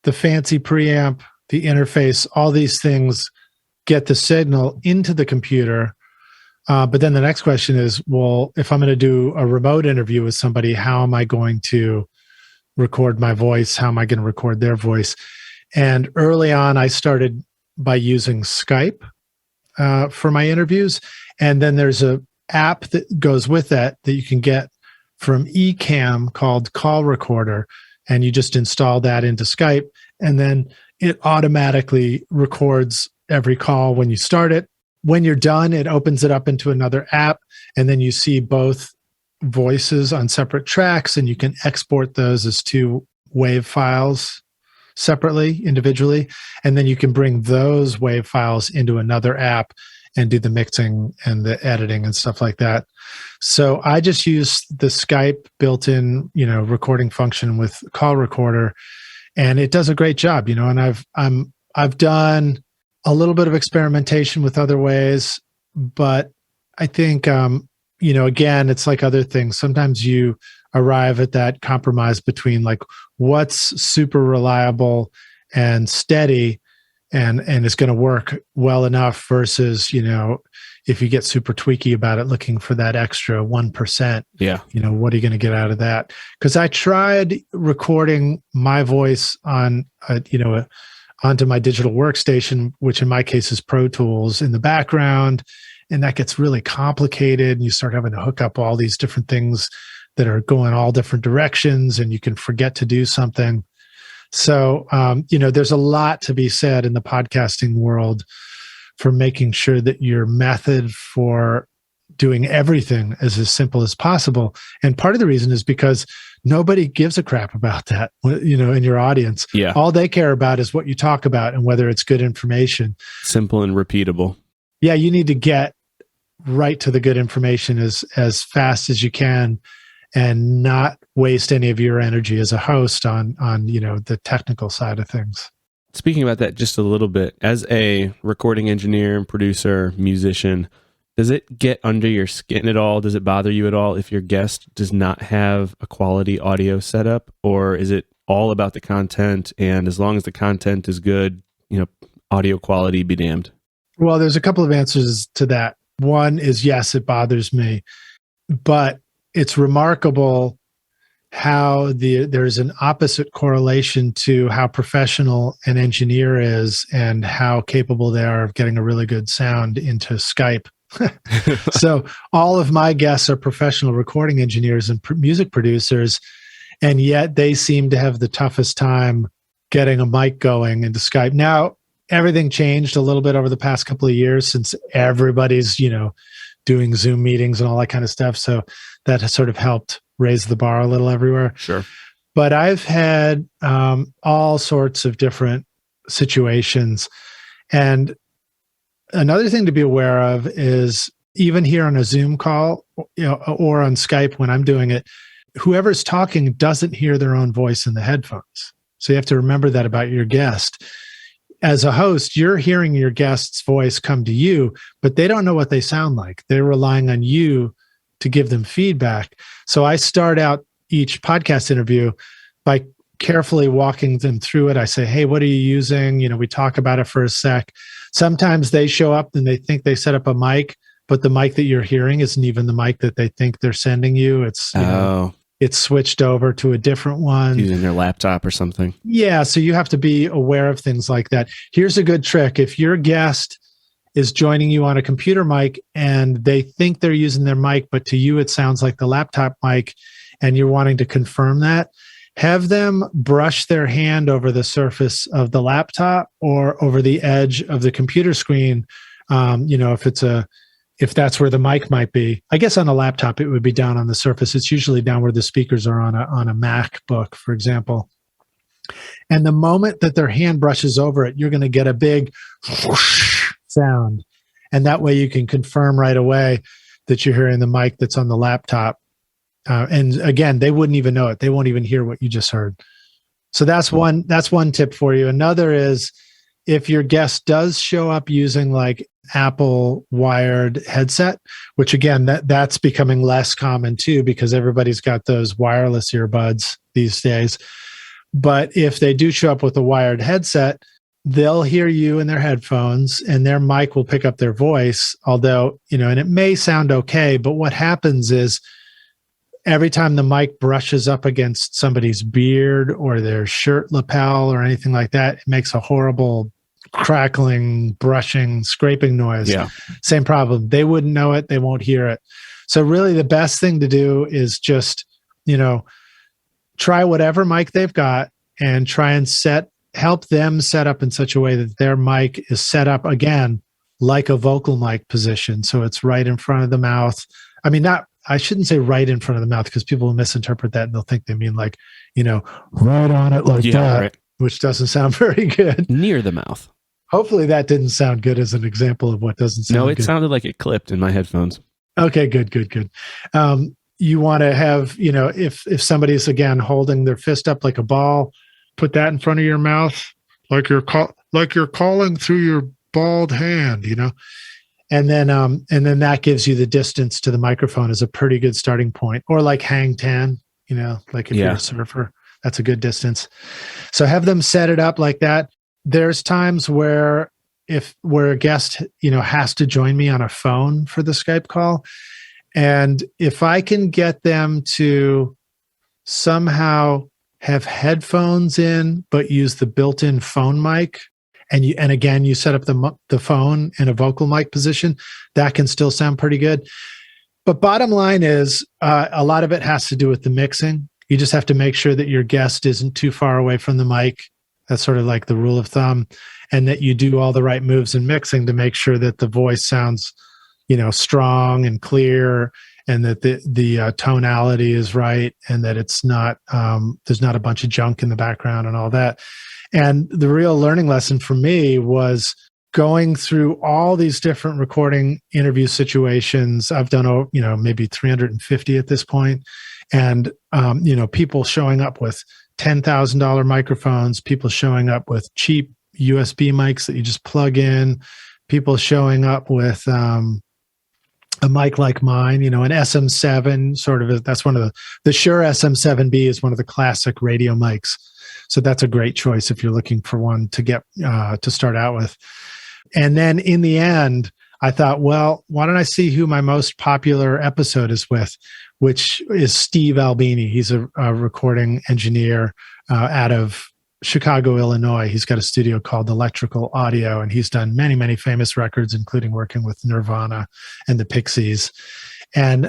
Speaker 2: the fancy preamp, the interface, all these things get the signal into the computer. But then the next question is, well, if I'm going to do a remote interview with somebody, how am I going to record my voice? How am I going to record their voice? And early on, I started by using Skype for my interviews. And then there's an app that goes with that you can get from Ecamm called Call Recorder. And you just install that into Skype. And then it automatically records every call when you start it. When you're done, it opens it up into another app, and then you see both voices on separate tracks, and you can export those as 2 WAV files separately, individually, and then you can bring those WAV files into another app and do the mixing and the editing and stuff like that. So I just use the Skype built-in, recording function with Call Recorder, and it does a great job, and I've done a little bit of experimentation with other ways, but I think, again, it's like other things. Sometimes you arrive at that compromise between like what's super reliable and steady and is going to work well enough versus, if you get super tweaky about it, looking for that extra 1%, what are you going to get out of that? Because I tried recording my voice on, onto my digital workstation, which in my case is Pro Tools in the background. And that gets really complicated. And you start having to hook up all these different things that are going all different directions, and you can forget to do something. So, there's a lot to be said in the podcasting world for making sure that your method for doing everything is as simple as possible. And part of the reason is because nobody gives a crap about that, in your audience.
Speaker 1: Yeah.
Speaker 2: All they care about is what you talk about and whether it's good information.
Speaker 1: Simple and repeatable.
Speaker 2: Yeah, you need to get right to the good information as fast as you can and not waste any of your energy as a host on the technical side of things.
Speaker 1: Speaking about that just a little bit, as a recording engineer, producer, musician, does it get under your skin at all? Does it bother you at all if your guest does not have a quality audio setup? Or is it all about the content, and as long as the content is good, audio quality be damned? Well,
Speaker 2: there's a couple of answers to that. One is, yes, it bothers me, but it's remarkable how there's an opposite correlation to how professional an engineer is and how capable they are of getting a really good sound into Skype. So all of my guests are professional recording engineers and music producers, and yet they seem to have the toughest time getting a mic going into Skype. Now, everything changed a little bit over the past couple of years since everybody's, doing Zoom meetings and all that kind of stuff. So that has sort of helped raise the bar a little everywhere.
Speaker 1: Sure.
Speaker 2: But I've had all sorts of different situations. And another thing to be aware of is even here on a Zoom call, or on Skype when I'm doing it, whoever's talking doesn't hear their own voice in the headphones. So you have to remember that about your guest. As a host, you're hearing your guest's voice come to you, but they don't know what they sound like. They're relying on you to give them feedback. So I start out each podcast interview by carefully walking them through it. I say, hey, what are you using? We talk about it for a sec. Sometimes they show up and they think they set up a mic, but the mic that you're hearing isn't even the mic that they think they're sending you. It's it's switched over to a different one.
Speaker 3: Using their laptop or something.
Speaker 2: Yeah, so you have to be aware of things like that. Here's a good trick. If your guest is joining you on a computer mic and they think they're using their mic, but to you it sounds like the laptop mic, and you're wanting to confirm that, have them brush their hand over the surface of the laptop or over the edge of the computer screen. If that's where the mic might be. I guess on a laptop, it would be down on the surface. It's usually down where the speakers are on a MacBook, for example. And the moment that their hand brushes over it, you're going to get a big whoosh sound. And that way you can confirm right away that you're hearing the mic that's on the laptop. And again, they wouldn't even know it. They won't even hear what you just heard. So that's one tip for you. Another is if your guest does show up using like Apple wired headset, which again, that's becoming less common too, because everybody's got those wireless earbuds these days. But if they do show up with a wired headset, they'll hear you in their headphones and their mic will pick up their voice, although, and it may sound okay, but what happens is every time the mic brushes up against somebody's beard or their shirt lapel or anything like that, it makes a horrible crackling, brushing, scraping noise.
Speaker 3: Yeah.
Speaker 2: Same problem. They wouldn't know it. They won't hear it. So really the best thing to do is just, try whatever mic they've got and try and help them set up in such a way that their mic is set up again, like a vocal mic position. So it's right in front of the mouth. I shouldn't say right in front of the mouth because people will misinterpret that and they'll think they mean like, right on it like that, right. Which doesn't sound very good.
Speaker 3: Near the mouth.
Speaker 2: Hopefully that didn't sound good as an example of what doesn't sound good.
Speaker 3: No, it sounded like it clipped in my headphones.
Speaker 2: Okay, good. You want to have, if somebody's again holding their fist up like a ball, put that in front of your mouth like you're calling through your bald hand, and then that gives you the distance to the microphone is a pretty good starting point. Or like hang 10, like if you're a surfer, that's a good distance. So have them set it up like that. There's times where a guest, has to join me on a phone for the Skype call. And if I can get them to somehow have headphones in, but use the built-in phone mic, and again, you set up the phone in a vocal mic position, that can still sound pretty good. But bottom line is a lot of it has to do with the mixing. You just have to make sure that your guest isn't too far away from the mic. That's sort of like the rule of thumb, and that you do all the right moves in mixing to make sure that the voice sounds, strong and clear, and that the tonality is right, and that it's not there's not a bunch of junk in the background and all that. And the real learning lesson for me was going through all these different recording interview situations. I've done, maybe 350 at this point, and people showing up with $10,000 microphones, people showing up with cheap USB mics that you just plug in, people showing up with a mic like mine, an SM7 sort of, that's one of the Shure SM7B is one of the classic radio mics. So that's a great choice if you're looking for one to get, to start out with. And then in the end, I thought, well, why don't I see who my most popular episode is with, which is Steve Albini. He's a recording engineer out of Chicago, Illinois. He's got a studio called Electrical Audio, and he's done many, many famous records, including working with Nirvana and the Pixies. And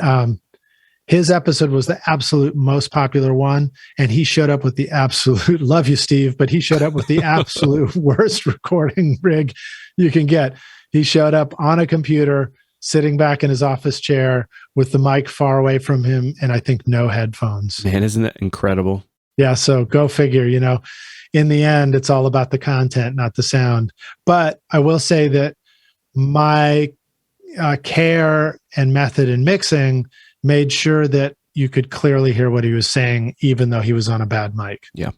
Speaker 2: his episode was the absolute most popular one. And he showed up with the absolute, love you, Steve, but he showed up with the absolute worst recording rig you can get. He showed up on a computer, sitting back in his office chair with the mic far away from him, and I think no headphones.
Speaker 3: Man, isn't that incredible?
Speaker 2: Yeah, so go figure, in the end, it's all about the content, not the sound. But I will say that my care and method in mixing made sure that you could clearly hear what he was saying, even though he was on a bad mic.
Speaker 3: Yeah.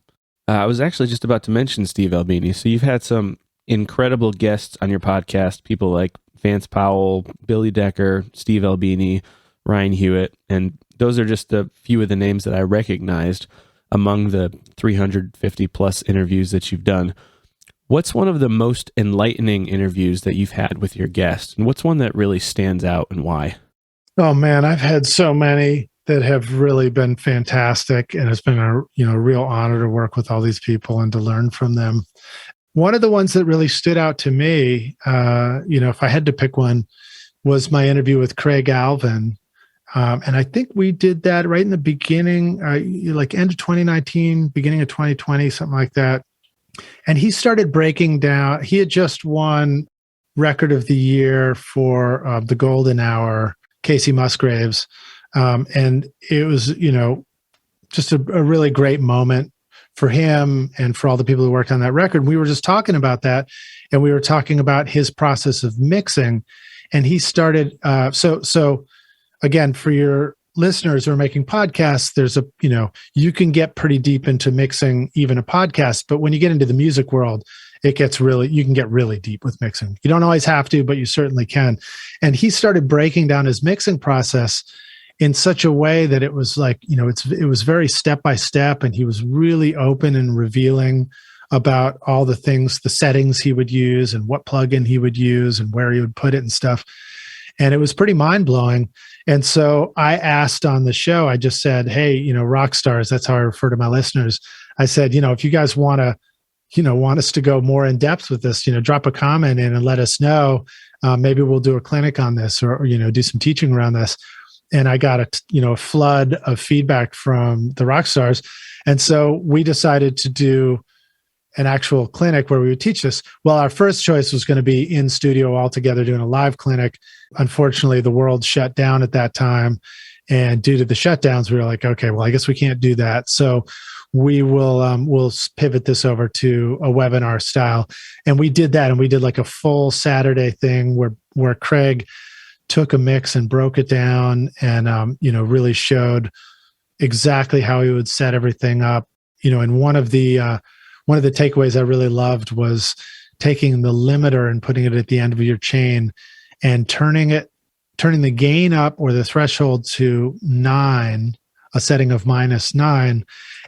Speaker 3: I was actually just about to mention Steve Albini. So you've had some incredible guests on your podcast, people like Vance Powell, Billy Decker, Steve Albini, Ryan Hewitt, and those are just a few of the names that I recognized among the 350 plus interviews that you've done. What's one of the most enlightening interviews that you've had with your guest? And what's one that really stands out and why?
Speaker 2: Oh man, I've had so many that have really been fantastic, and it's been a real honor to work with all these people and to learn from them. One of the ones that really stood out to me, if I had to pick one, was my interview with Craig Alvin. And I think we did that right in the beginning, like end of 2019, beginning of 2020, something like that. And he started breaking down. He had just won Record of the Year for the Golden Hour, Casey Musgraves. And it was, just a really great moment for him and for all the people who worked on that record. We were just talking about that, and we were talking about his process of mixing. And he started, so again, for your listeners who are making podcasts, there's you can get pretty deep into mixing even a podcast, but when you get into the music world, you can get really deep with mixing. You don't always have to, but you certainly can. And he started breaking down his mixing process in such a way that it was like, it was very step by step, and he was really open and revealing about all the things, the settings he would use and what plugin he would use and where he would put it and stuff. And it was pretty mind blowing. And so I asked on the show, I just said, hey, Rockstars, that's how I refer to my listeners. I said, if you guys want us to go more in depth with this, drop a comment in and let us know. Maybe we'll do a clinic on this or do some teaching around this. And I got a flood of feedback from the Rockstars. And so we decided to do an actual clinic where we would teach this. Well, our first choice was going to be in studio all together doing a live clinic. Unfortunately, the world shut down at that time. And due to the shutdowns, we were like, okay, well, I guess we can't do that. So we will we'll pivot this over to a webinar style. And we did that. And we did like a full Saturday thing where Craig took a mix and broke it down and, really showed exactly how he would set everything up. And one of the takeaways I really loved was taking the limiter and putting it at the end of your chain and turning the gain up or the threshold to 9, a setting of -9,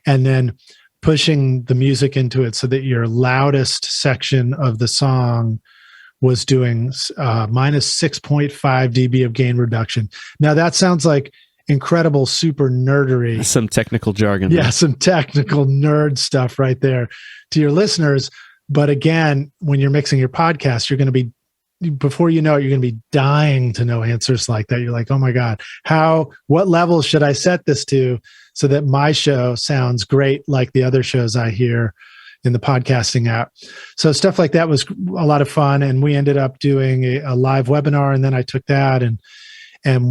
Speaker 2: and then pushing the music into it so that your loudest section of the song was doing -6.5 dB of gain reduction. Now that sounds like incredible super nerdery.
Speaker 3: Some technical jargon.
Speaker 2: Yeah, some technical nerd stuff right there to your listeners. But again, when you're mixing your podcast, you're going to be, before you know it, you're going to be dying to know answers like that. You're like, oh my God, what level should I set this to so that my show sounds great like the other shows I hear in the podcasting app? So stuff like that was a lot of fun. And we ended up doing a live webinar. And then I took that and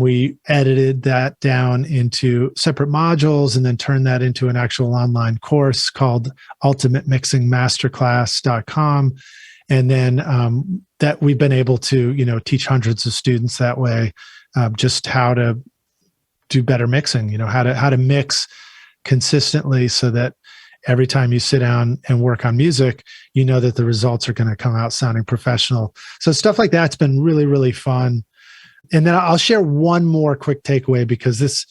Speaker 2: we edited that down into separate modules and then turned that into an actual online course called ultimatemixingmasterclass.com. And then that we've been able to, teach hundreds of students that way, just how to do better mixing, how to mix consistently so that every time you sit down and work on music, that the results are going to come out sounding professional. So stuff like that's been really, really fun. And then I'll share one more quick takeaway because this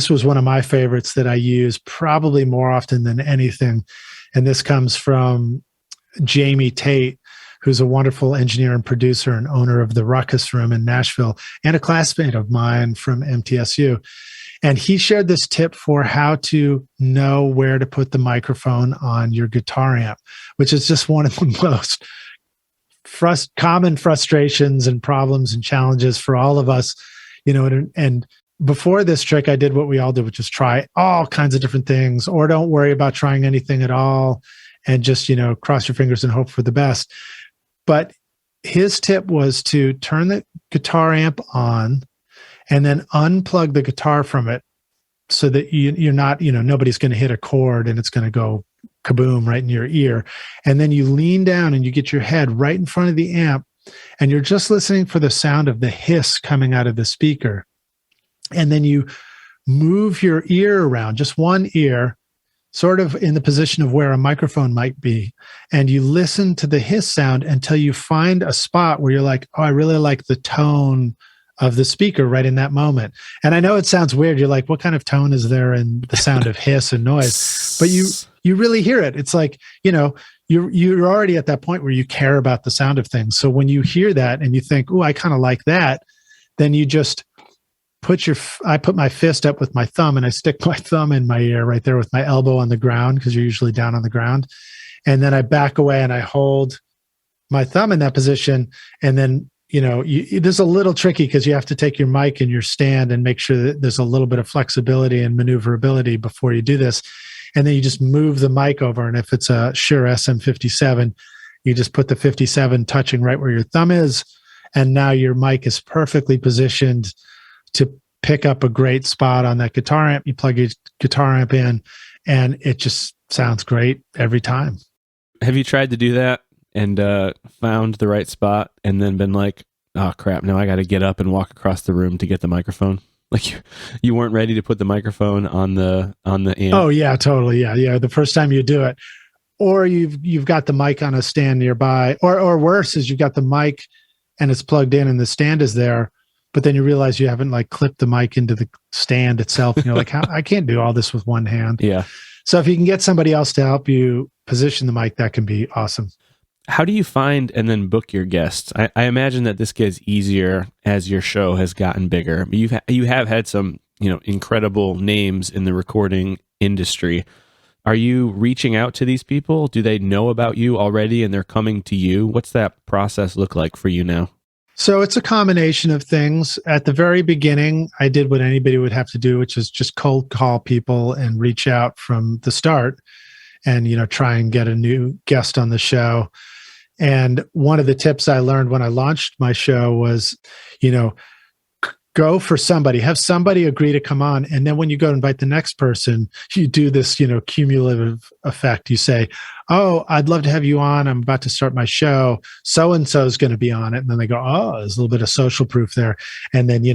Speaker 2: was one of my favorites that I use probably more often than anything. And this comes from Jamie Tate, who's a wonderful engineer and producer and owner of the Ruckus Room in Nashville and a classmate of mine from MTSU. And he shared this tip for how to know where to put the microphone on your guitar amp, which is just one of the most common frustrations and problems and challenges for all of us, and before this trick, I did what we all did, which is try all kinds of different things, or don't worry about trying anything at all and just, cross your fingers and hope for the best. But his tip was to turn the guitar amp on and then unplug the guitar from it so that you're not, nobody's going to hit a chord and it's going to go kaboom right in your ear. And then you lean down and you get your head right in front of the amp and you're just listening for the sound of the hiss coming out of the speaker. And then you move your ear around, just one ear, sort of in the position of where a microphone might be. And you listen to the hiss sound until you find a spot where you're like, oh, I really like the tone of the speaker right in that moment. And I know it sounds weird. You're like, what kind of tone is there in the sound of hiss and noise? But you really hear it. It's like, you're already at that point where you care about the sound of things. So when you hear that and you think, oh, I kind of like that, then you just I put my fist up with my thumb and I stick my thumb in my ear right there with my elbow on the ground, because you're usually down on the ground. And then I back away and I hold my thumb in that position. And then, this is a little tricky because you have to take your mic and your stand and make sure that there's a little bit of flexibility and maneuverability before you do this. And then you just move the mic over. And if it's a Shure SM57, you just put the 57 touching right where your thumb is. And now your mic is perfectly positioned to pick up a great spot on that guitar amp. You plug your guitar amp in and it just sounds great every time.
Speaker 3: Have you tried to do that and found the right spot and then been like, oh crap, now I got to get up and walk across the room to get the microphone? Like you weren't ready to put the microphone on the amp.
Speaker 2: Oh yeah, totally. Yeah. The first time you do it, or you've got the mic on a stand nearby, or worse is you've got the mic and it's plugged in and the stand is there, but then you realize you haven't clipped the mic into the stand itself. And you're like, I can't do all this with one hand.
Speaker 3: Yeah.
Speaker 2: So if you can get somebody else to help you position the mic, that can be awesome.
Speaker 3: How do you find and then book your guests? I imagine that this gets easier as your show has gotten bigger. But you have had some, incredible names in the recording industry. Are you reaching out to these people? Do they know about you already and they're coming to you? What's that process look like for you now?
Speaker 2: So it's a combination of things. At the very beginning, I did what anybody would have to do, which is just cold call people and reach out from the start and, try and get a new guest on the show. And one of the tips I learned when I launched my show was, go for somebody, have somebody agree to come on. And then when you go invite the next person, you do this, cumulative effect. You say, oh, I'd love to have you on. I'm about to start my show. So-and-so is going to be on it. And then they go, oh, there's a little bit of social proof there. And then,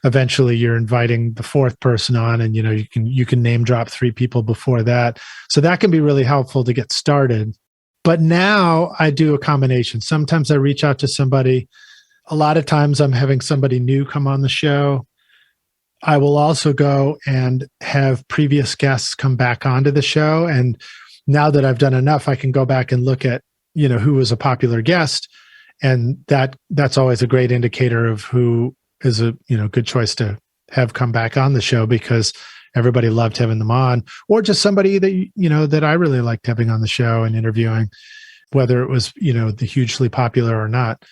Speaker 2: eventually you're inviting the fourth person on and, you can name drop 3 people before that. So that can be really helpful to get started. But now I do a combination. Sometimes I reach out to somebody. A lot of times I'm having somebody new come on the show. I will also go and have previous guests come back onto the show. And now that I've done enough, I can go back and look at, who was a popular guest. And that's always a great indicator of who is a, good choice to have come back on the show, because everybody loved having them on, or just somebody that, that I really liked having on the show and interviewing, whether it was, the hugely popular or not.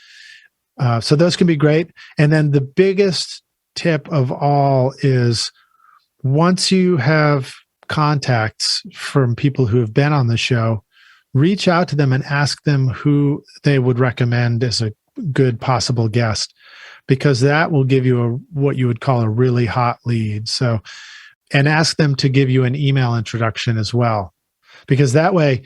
Speaker 2: So those can be great. And then the biggest tip of all is, once you have contacts from people who have been on the show, reach out to them and ask them who they would recommend as a good possible guest, because that will give you what you would call a really hot lead. So, and ask them to give you an email introduction as well, because that way,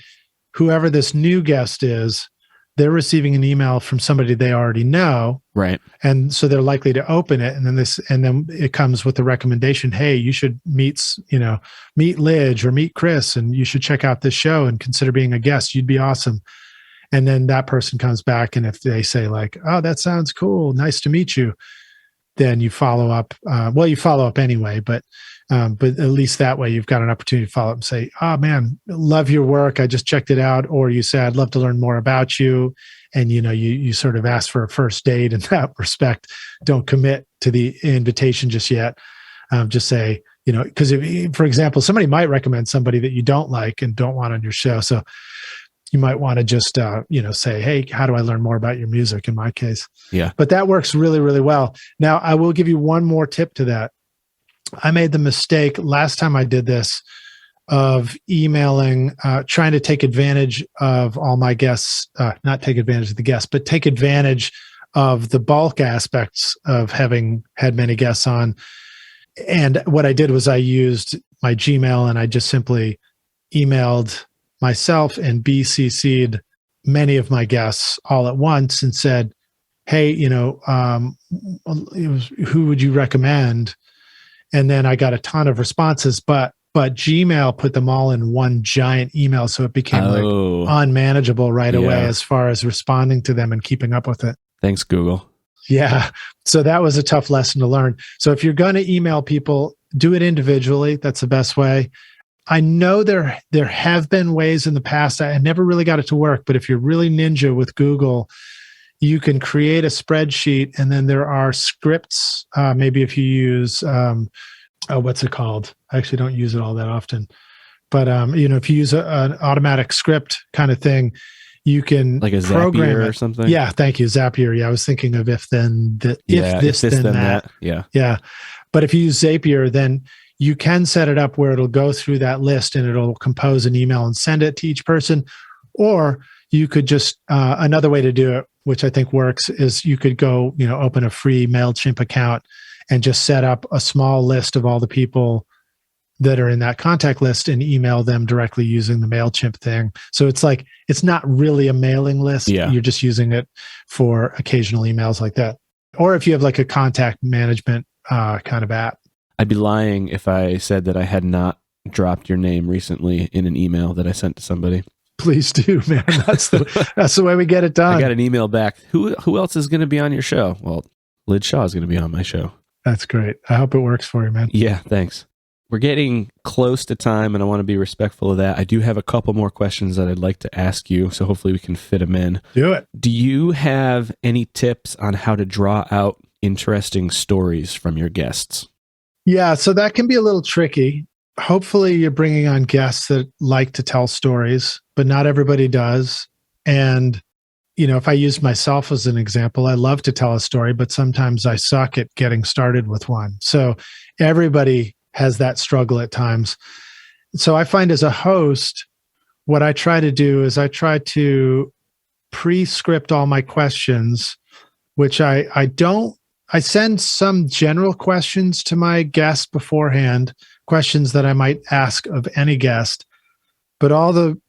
Speaker 2: whoever this new guest is, they're receiving an email from somebody they already know.
Speaker 3: Right.
Speaker 2: And so they're likely to open it. And then it comes with the recommendation, hey, you should meet Lij or meet Chris, and you should check out this show and consider being a guest. You'd be awesome. And then that person comes back. And if they say oh, that sounds cool, nice to meet you, then you follow up. You follow up anyway, but at least that way you've got an opportunity to follow up and say, oh man, love your work, I just checked it out. Or you say, I'd love to learn more about you. And, you sort of ask for a first date in that respect. Don't commit to the invitation just yet. Just say, because for example, somebody might recommend somebody that you don't like and don't want on your show. So you might want to just, say, hey, how do I learn more about your music in my case?
Speaker 3: Yeah.
Speaker 2: But that works really, really well. Now, I will give you one more tip to that. I made the mistake last time I did this of emailing, trying to take advantage of all my guests, not take advantage of the guests, but take advantage of the bulk aspects of having had many guests on. And what I did was I used my Gmail and I just simply emailed myself and BCC'd many of my guests all at once and said, hey, who would you recommend? And then I got a ton of responses, but Gmail put them all in one giant email. So it became unmanageable right away as far as responding to them and keeping up with it.
Speaker 3: Thanks, Google.
Speaker 2: Yeah. So that was a tough lesson to learn. So if you're going to email people, do it individually. That's the best way. I know there have been ways in the past. I never really got it to work, but if you're really ninja with Google, you can create a spreadsheet and then there are scripts. Maybe if you use, what's it called? I actually don't use it all that often. But, if you use an automatic script kind of thing, you can
Speaker 3: like a
Speaker 2: program
Speaker 3: Zapier or something.
Speaker 2: Yeah, thank you, Zapier. Yeah, I was thinking of if this then that. Yeah. But if you use Zapier, then you can set it up where it'll go through that list and it'll compose an email and send it to each person. Or you could just another way to do it, which I think works, is you could go, open a free MailChimp account and just set up a small list of all the people that are in that contact list and email them directly using the MailChimp thing. So it's not really a mailing list.
Speaker 3: Yeah.
Speaker 2: You're just using it for occasional emails like that. Or if you have like a contact management kind of app.
Speaker 3: I'd be lying if I said that I had not dropped your name recently in an email that I sent to somebody.
Speaker 2: Please do, man. That's the way we get it done.
Speaker 3: I got an email back. Who else is going to be on your show? Well, Lij Shaw is going to be on my show.
Speaker 2: That's great. I hope it works for you, man.
Speaker 3: Yeah, thanks. We're getting close to time, and I want to be respectful of that. I do have a couple more questions that I'd like to ask you, so hopefully we can fit them in.
Speaker 2: Do it.
Speaker 3: Do you have any tips on how to draw out interesting stories from your guests?
Speaker 2: Yeah, so that can be a little tricky. Hopefully you're bringing on guests that like to tell stories, but not everybody does. And, if I use myself as an example, I love to tell a story, but sometimes I suck at getting started with one. So everybody has that struggle at times. So I find as a host, what I try to do is I try to pre-script all my questions, which I send some general questions to my guests beforehand, questions that I might ask of any guest, but all the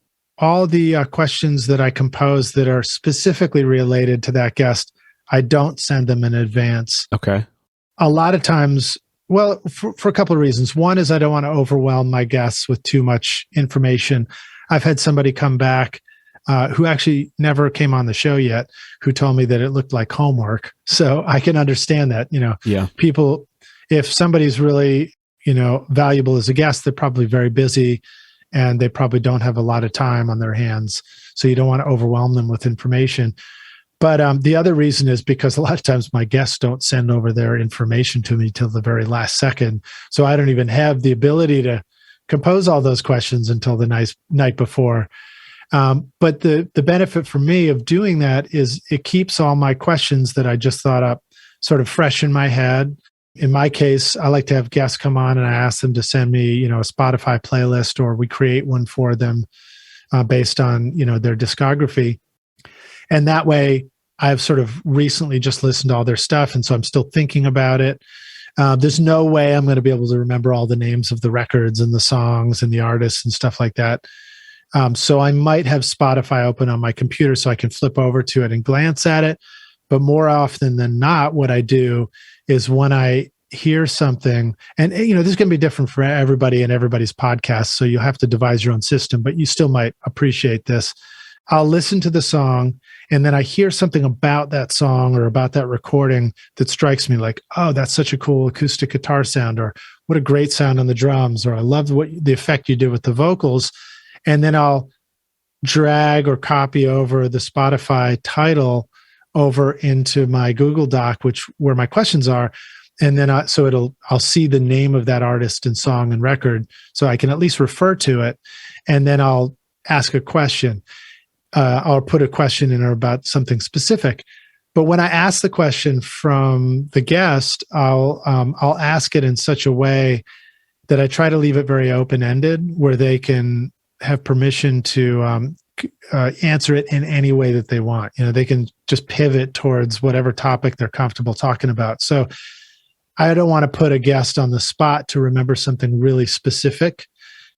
Speaker 2: questions that I compose that are specifically related to that guest, I don't send them in advance.
Speaker 3: Okay.
Speaker 2: A lot of times, well, for a couple of reasons. One is I don't want to overwhelm my guests with too much information. I've had somebody come back who actually never came on the show yet, who told me that it looked like homework. So I can understand that, people, if somebody's really, valuable as a guest, they're probably very busy and they probably don't have a lot of time on their hands. So you don't want to overwhelm them with information. But the other reason is because a lot of times my guests don't send over their information to me till the very last second. So I don't even have the ability to compose all those questions until the night before. But the benefit for me of doing that is it keeps all my questions that I just thought up sort of fresh in my head. In my case, I like to have guests come on and I ask them to send me, a Spotify playlist, or we create one for them based on, their discography. And that way I've sort of recently just listened to all their stuff. And so I'm still thinking about it. There's no way I'm going to be able to remember all the names of the records and the songs and the artists and stuff like that. So I might have Spotify open on my computer so I can flip over to it and glance at it. But more often than not, what I do is when I hear something, and this is going to be different for everybody and everybody's podcast, so you'll have to devise your own system, but you still might appreciate this. I'll listen to the song, and then I hear something about that song or about that recording that strikes me like, oh, that's such a cool acoustic guitar sound, or what a great sound on the drums, or I love the effect you did with the vocals. And then I'll drag or copy over the Spotify title over into my Google Doc, where my questions are. And then I'll see the name of that artist and song and record, so I can at least refer to it. And then I'll ask a question. I'll put a question in there about something specific. But when I ask the question from the guest, I'll ask it in such a way that I try to leave it very open-ended, where they can have permission to answer it in any way that they want. They can just pivot towards whatever topic they're comfortable talking about. So I don't want to put a guest on the spot to remember something really specific,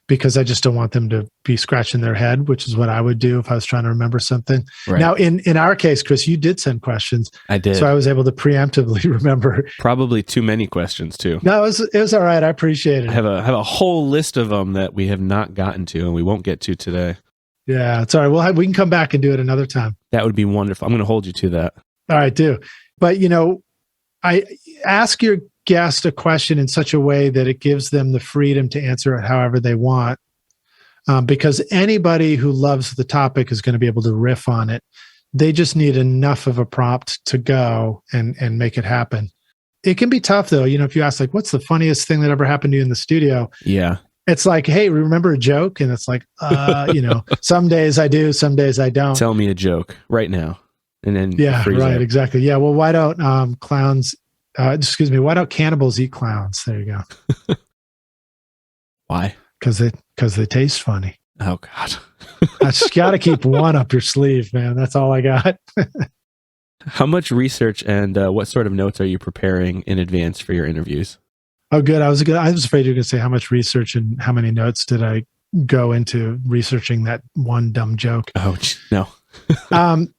Speaker 2: because I just don't want them to be scratching their head, which is what I would do if I was trying to remember something. Right. Now, in our case, Chris, you did send questions.
Speaker 3: I did.
Speaker 2: So I was able to preemptively remember.
Speaker 3: Probably too many questions, too.
Speaker 2: No, it was all right. I appreciate it.
Speaker 3: I have a whole list of them that we have not gotten to, and we won't get to today.
Speaker 2: Yeah, it's all right. We can come back and do it another time.
Speaker 3: That would be wonderful. I'm going to hold you to that.
Speaker 2: All right, do. But, I ask your guest a question in such a way that it gives them the freedom to answer it however they want, because anybody who loves the topic is going to be able to riff on it. They just need enough of a prompt to go and make it happen. It can be tough, though. If you ask, like, what's the funniest thing that ever happened to you in the studio?
Speaker 3: Yeah.
Speaker 2: It's like, hey, remember a joke? And it's like, some days I do, some days I don't.
Speaker 3: Tell me a joke right now. And then
Speaker 2: yeah, right, out. Exactly. Yeah. Well, why don't why don't cannibals eat clowns? There you go.
Speaker 3: Why?
Speaker 2: Because they taste funny.
Speaker 3: Oh God.
Speaker 2: I just got to keep one up your sleeve, man. That's all I got.
Speaker 3: How much research and what sort of notes are you preparing in advance for your interviews?
Speaker 2: Oh, good. I was afraid you were going to say how much research and how many notes did I go into researching that one dumb joke.
Speaker 3: Oh, no.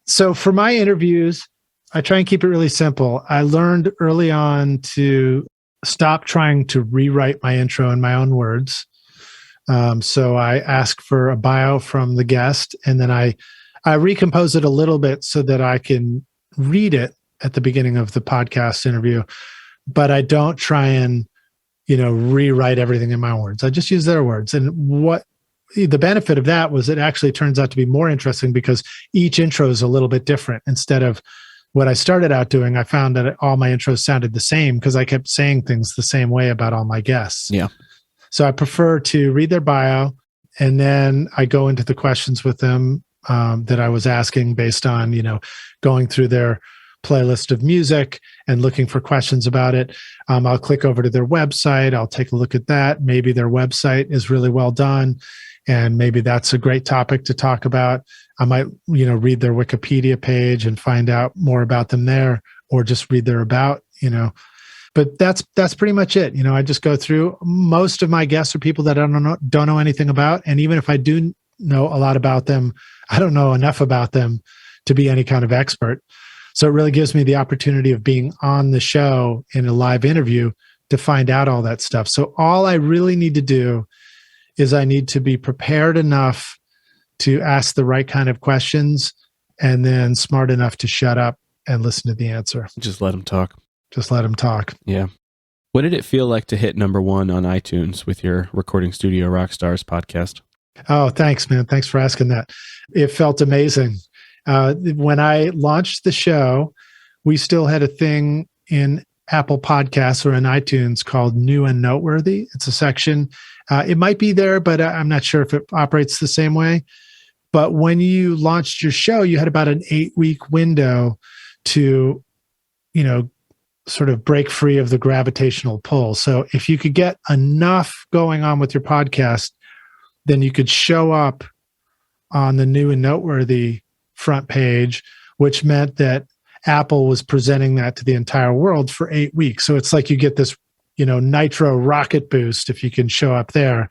Speaker 2: So for my interviews, I try and keep it really simple. I learned early on to stop trying to rewrite my intro in my own words. So I ask for a bio from the guest, and then I recompose it a little bit so that I can read it at the beginning of the podcast interview, but I don't try and rewrite everything in my words. I just use their words. And what the benefit of that was, it actually turns out to be more interesting because each intro is a little bit different. Instead of what I started out doing, I found that all my intros sounded the same because I kept saying things the same way about all my guests.
Speaker 3: Yeah.
Speaker 2: So I prefer to read their bio, and then I go into the questions with them that I was asking based on, going through their playlist of music and looking for questions about it. I'll click over to their website. I'll take a look at that. Maybe their website is really well done, and maybe that's a great topic to talk about. I might, read their Wikipedia page and find out more about them there, or just read their about, But that's pretty much it. I just go through. Most of my guests are people that I don't know anything about, and even if I do know a lot about them, I don't know enough about them to be any kind of expert. So it really gives me the opportunity of being on the show in a live interview to find out all that stuff. So all I really need to do is I need to be prepared enough to ask the right kind of questions, and then smart enough to shut up and listen to the answer.
Speaker 3: Just let them talk.
Speaker 2: Just let them talk.
Speaker 3: Yeah. What did it feel like to hit number 1 on iTunes with your Recording Studio Rockstars podcast?
Speaker 2: Oh, thanks, man. Thanks for asking that. It felt amazing. When I launched the show, we still had a thing in Apple Podcasts or in iTunes called New and Noteworthy. It's a section. It might be there, but I'm not sure if it operates the same way. But when you launched your show, you had about an 8-week window to, sort of break free of the gravitational pull. So if you could get enough going on with your podcast, then you could show up on the New and Noteworthy front page, which meant that Apple was presenting that to the entire world for 8 weeks. So it's like you get this, nitro rocket boost if you can show up there.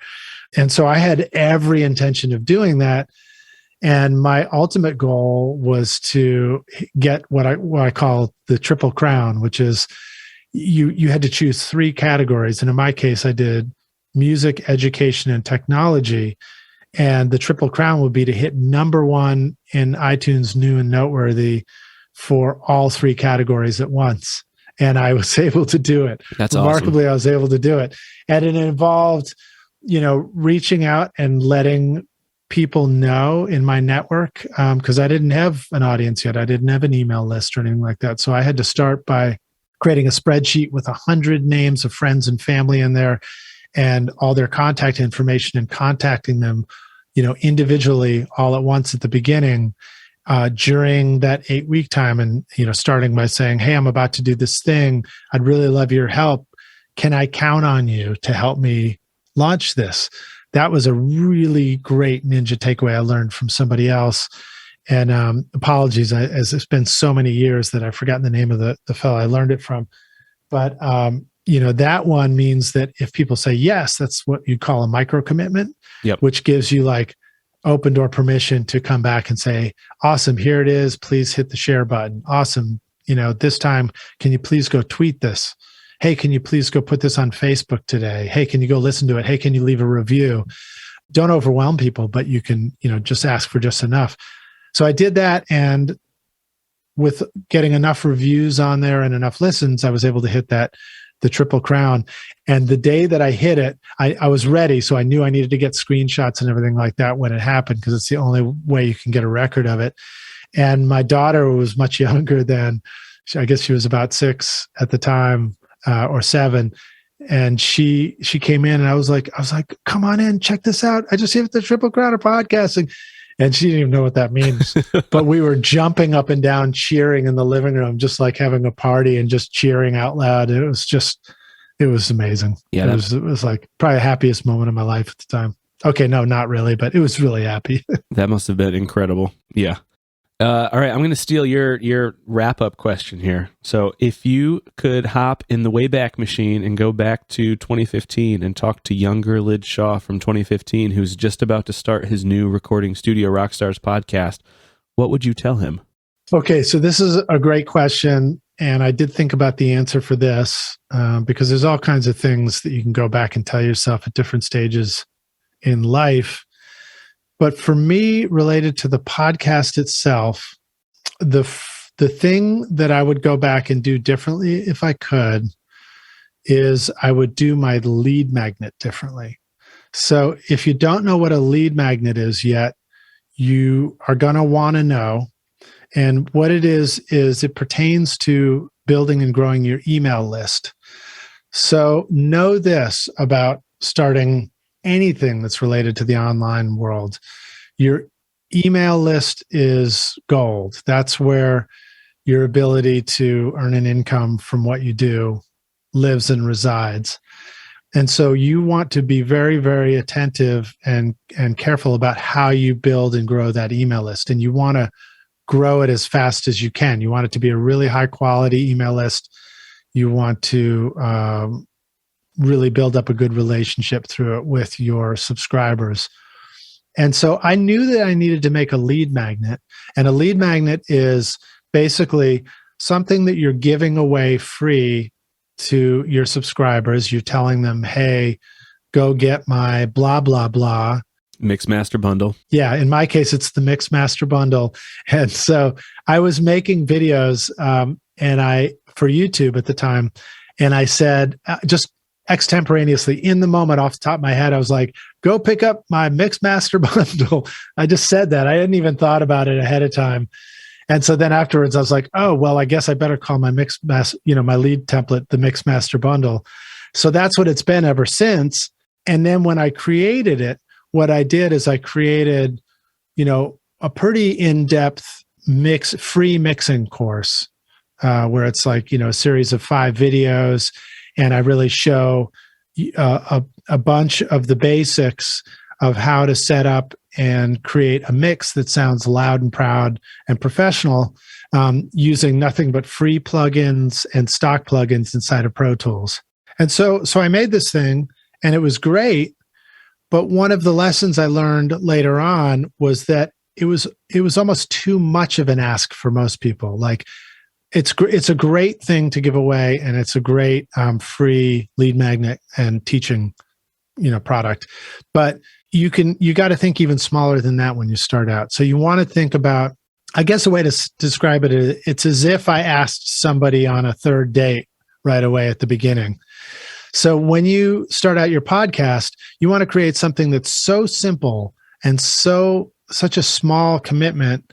Speaker 2: And so I had every intention of doing that. And my ultimate goal was to get what I call the Triple Crown, which is you had to choose 3 categories. And in my case, I did music, education, and technology. And the Triple Crown would be to hit number 1 in iTunes New and Noteworthy for all 3 categories at once. And I was able to do it.
Speaker 3: That's
Speaker 2: Remarkably,
Speaker 3: awesome.
Speaker 2: I was able to do it. And it involved, reaching out and letting people know in my network, because I didn't have an audience yet. I didn't have an email list or anything like that. So I had to start by creating a spreadsheet with 100 names of friends and family in there, and all their contact information, and contacting them, individually all at once at the beginning, during that 8-week time, and starting by saying, hey, I'm about to do this thing, I'd really love your help. Can I count on you to help me launch this? That was a really great ninja takeaway I learned from somebody else. And apologies, as it's been so many years that I've forgotten the name of the fellow I learned it from. But that one means that if people say yes, that's what you'd call a micro commitment, which gives you like open door permission to come back and say, awesome, here it is. Please hit the share button. Awesome. This time, can you please go tweet this? Hey, can you please go put this on Facebook today? Hey, can you go listen to it? Hey, can you leave a review? Don't overwhelm people, but you can, just ask for just enough. So I did that. And with getting enough reviews on there and enough listens, I was able to hit the Triple Crown. And the day that I hit it, I was ready. So I knew I needed to get screenshots and everything like that when it happened, because it's the only way you can get a record of it. And my daughter was much younger than, I guess she was about 6 at the time, or 7. And she came in and I was like, come on in, check this out. I just hit the Triple Crown of podcasting. And she didn't even know what that means. But we were jumping up and down, cheering in the living room, just like having a party and just cheering out loud. It was amazing. Yeah, it was like probably the happiest moment of my life at the time. Okay, no, not really, but it was really happy.
Speaker 3: That must have been incredible. Yeah. All right, I'm going to steal your wrap-up question here. So if you could hop in the Wayback Machine and go back to 2015 and talk to younger Lij Shaw from 2015, who's just about to start his new recording studio, Rockstars podcast, what would you tell him?
Speaker 2: Okay, so this is a great question, and I did think about the answer for this, because there's all kinds of things that you can go back and tell yourself at different stages in life. But for me, related to the podcast itself, the thing that I would go back and do differently if I could is I would do my lead magnet differently. So if you don't know what a lead magnet is yet, you are going to want to know. And what it is it pertains to building and growing your email list. So know this about starting anything that's related to the online world. Your email list is gold. That's where your ability to earn an income from what you do lives and resides. And so you want to be very, very attentive and careful about how you build and grow that email list. And you want to grow it as fast as you can. You want it to be a really high quality email list. You want to really build up a good relationship through it with your subscribers. And so I knew that I needed to make a lead magnet. And a lead magnet is basically something that you're giving away free to your subscribers. You're telling them, hey, go get my blah, blah, blah.
Speaker 3: Mixmaster bundle.
Speaker 2: Yeah, in my case, it's the Mixmaster bundle. And so I was making videos for YouTube at the time. And I said, just extemporaneously, in the moment, off the top of my head, I was like, go pick up my Mixmaster bundle. I just said that. I hadn't even thought about it ahead of time. And so then afterwards, I was like, oh, well, I guess I better call my Mixmaster, my lead template, the Mixmaster bundle. So that's what it's been ever since. And then when I created it, what I did is I created, a pretty in-depth free mixing course where it's like, a series of 5 videos. And I really show a bunch of the basics of how to set up and create a mix that sounds loud and proud and professional using nothing but free plugins and stock plugins inside of Pro Tools. And so I made this thing and it was great. But one of the lessons I learned later on was that it was almost too much of an ask for most people. Like, it's a great thing to give away, and it's a great free lead magnet and teaching, product. But you got to think even smaller than that when you start out. So you want to think about, I guess the way to describe it is, it's as if I asked somebody on a third date right away at the beginning. So when you start out your podcast, you want to create something that's so simple and such a small commitment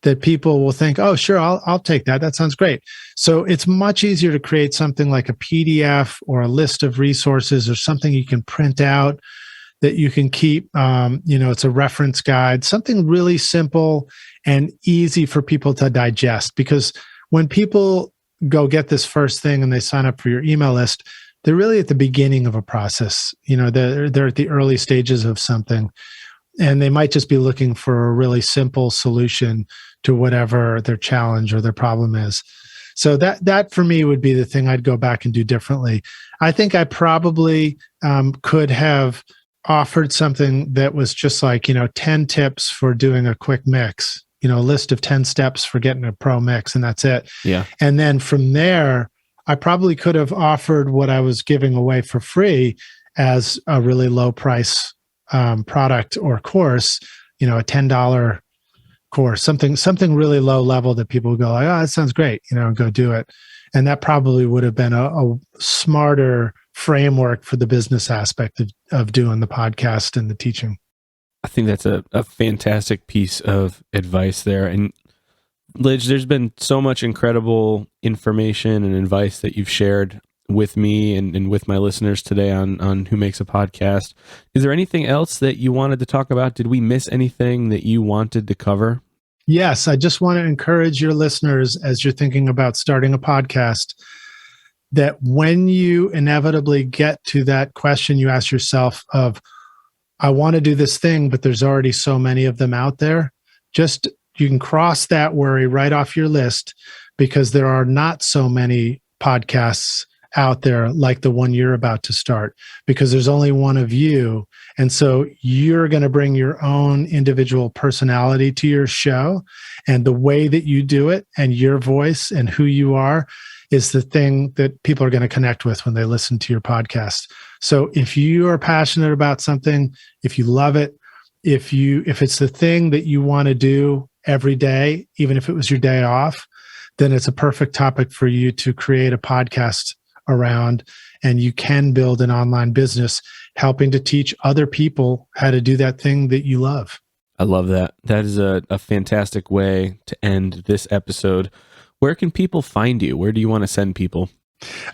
Speaker 2: that people will think, oh, sure, I'll take that. That sounds great. So it's much easier to create something like a PDF or a list of resources or something you can print out that you can keep. It's a reference guide, something really simple and easy for people to digest. Because when people go get this first thing and they sign up for your email list, they're really at the beginning of a process. They're at the early stages of something, and they might just be looking for a really simple solution to whatever their challenge or their problem is. So that for me would be the thing I'd go back and do differently. I think I probably could have offered something that was just like, 10 tips for doing a quick mix, a list of 10 steps for getting a pro mix, and that's it.
Speaker 3: Yeah.
Speaker 2: And then from there, I probably could have offered what I was giving away for free as a really low price product or course, a $10 course, something really low level that people go like, oh, that sounds great, go do it. And that probably would have been a smarter framework for the business aspect of doing the podcast and the teaching.
Speaker 3: I think that's a fantastic piece of advice there. And Lij, there's been so much incredible information and advice that you've shared with me and with my listeners today on Who Makes a Podcast. Is there anything else that you wanted to talk about? Did we miss anything that you wanted to cover?
Speaker 2: Yes, I just want to encourage your listeners as you're thinking about starting a podcast, that when you inevitably get to that question you ask yourself of, I want to do this thing, but there's already so many of them out there, you can cross that worry right off your list, because there are not so many podcasts out there like the one you're about to start, because there's only one of you. And so you're going to bring your own individual personality to your show, and the way that you do it and your voice and who you are is the thing that people are going to connect with when they listen to your podcast. So if you are passionate about something, if you love it, if it's the thing that you want to do every day, even if it was your day off, then it's a perfect topic for you to create a podcast around, and you can build an online business helping to teach other people how to do that thing that you love.
Speaker 3: I love that. That is a fantastic way to end this episode. Where can people find you? Where do you want to send people?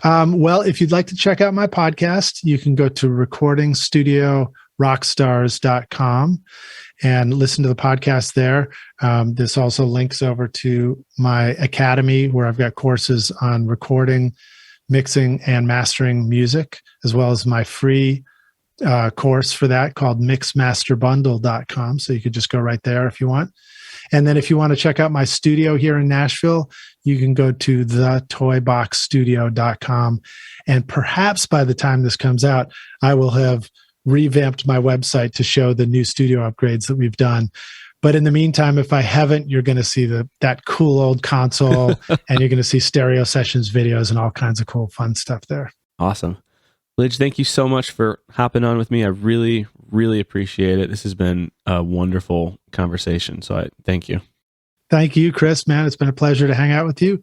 Speaker 2: Well, if you'd like to check out my podcast, you can go to recordingstudiorockstars.com and listen to the podcast there. This also links over to my academy, where I've got courses on recording, mixing, and mastering music, as well as my free course for that called mixmasterbundle.com. So you could just go right there if you want. And then if you want to check out my studio here in Nashville, you can go to thetoyboxstudio.com. And perhaps by the time this comes out, I will have revamped my website to show the new studio upgrades that we've done. But in the meantime, if I haven't, you're going to see that cool old console and you're going to see stereo sessions, videos, and all kinds of cool, fun stuff there.
Speaker 3: Awesome. Lij, thank you so much for hopping on with me. I really, really appreciate it. This has been a wonderful conversation. So I thank you.
Speaker 2: Thank you, Chris, man. It's been a pleasure to hang out with you.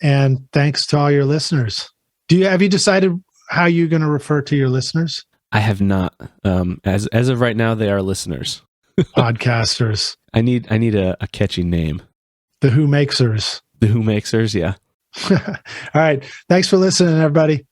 Speaker 2: And thanks to all your listeners. Have you decided how you're going to refer to your listeners?
Speaker 3: I have not. As of right now, they are listeners.
Speaker 2: Podcasters.
Speaker 3: I need a catchy name.
Speaker 2: The Who Makesers.
Speaker 3: The Who Makesers, yeah.
Speaker 2: All right. Thanks for listening, everybody.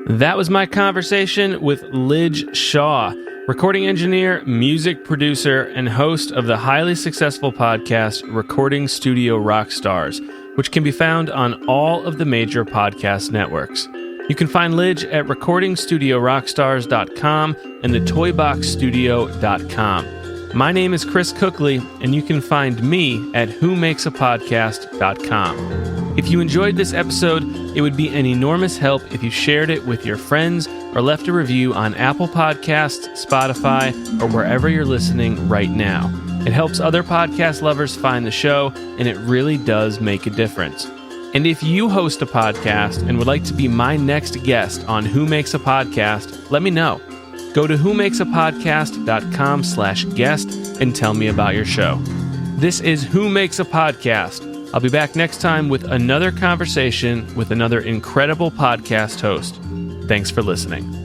Speaker 1: That was my conversation with Lij Shaw, recording engineer, music producer, and host of the highly successful podcast Recording Studio Rockstars, which can be found on all of the major podcast networks. You can find Lij at recordingstudiorockstars.com and thetoyboxstudio.com. My name is Chris Cookley, and you can find me at whomakesapodcast.com. If you enjoyed this episode, it would be an enormous help if you shared it with your friends or left a review on Apple Podcasts, Spotify, or wherever you're listening right now. It helps other podcast lovers find the show, and it really does make a difference. And if you host a podcast and would like to be my next guest on Who Makes a Podcast, let me know. Go to whomakesapodcast.com/guest and tell me about your show. This is Who Makes a Podcast. I'll be back next time with another conversation with another incredible podcast host. Thanks for listening.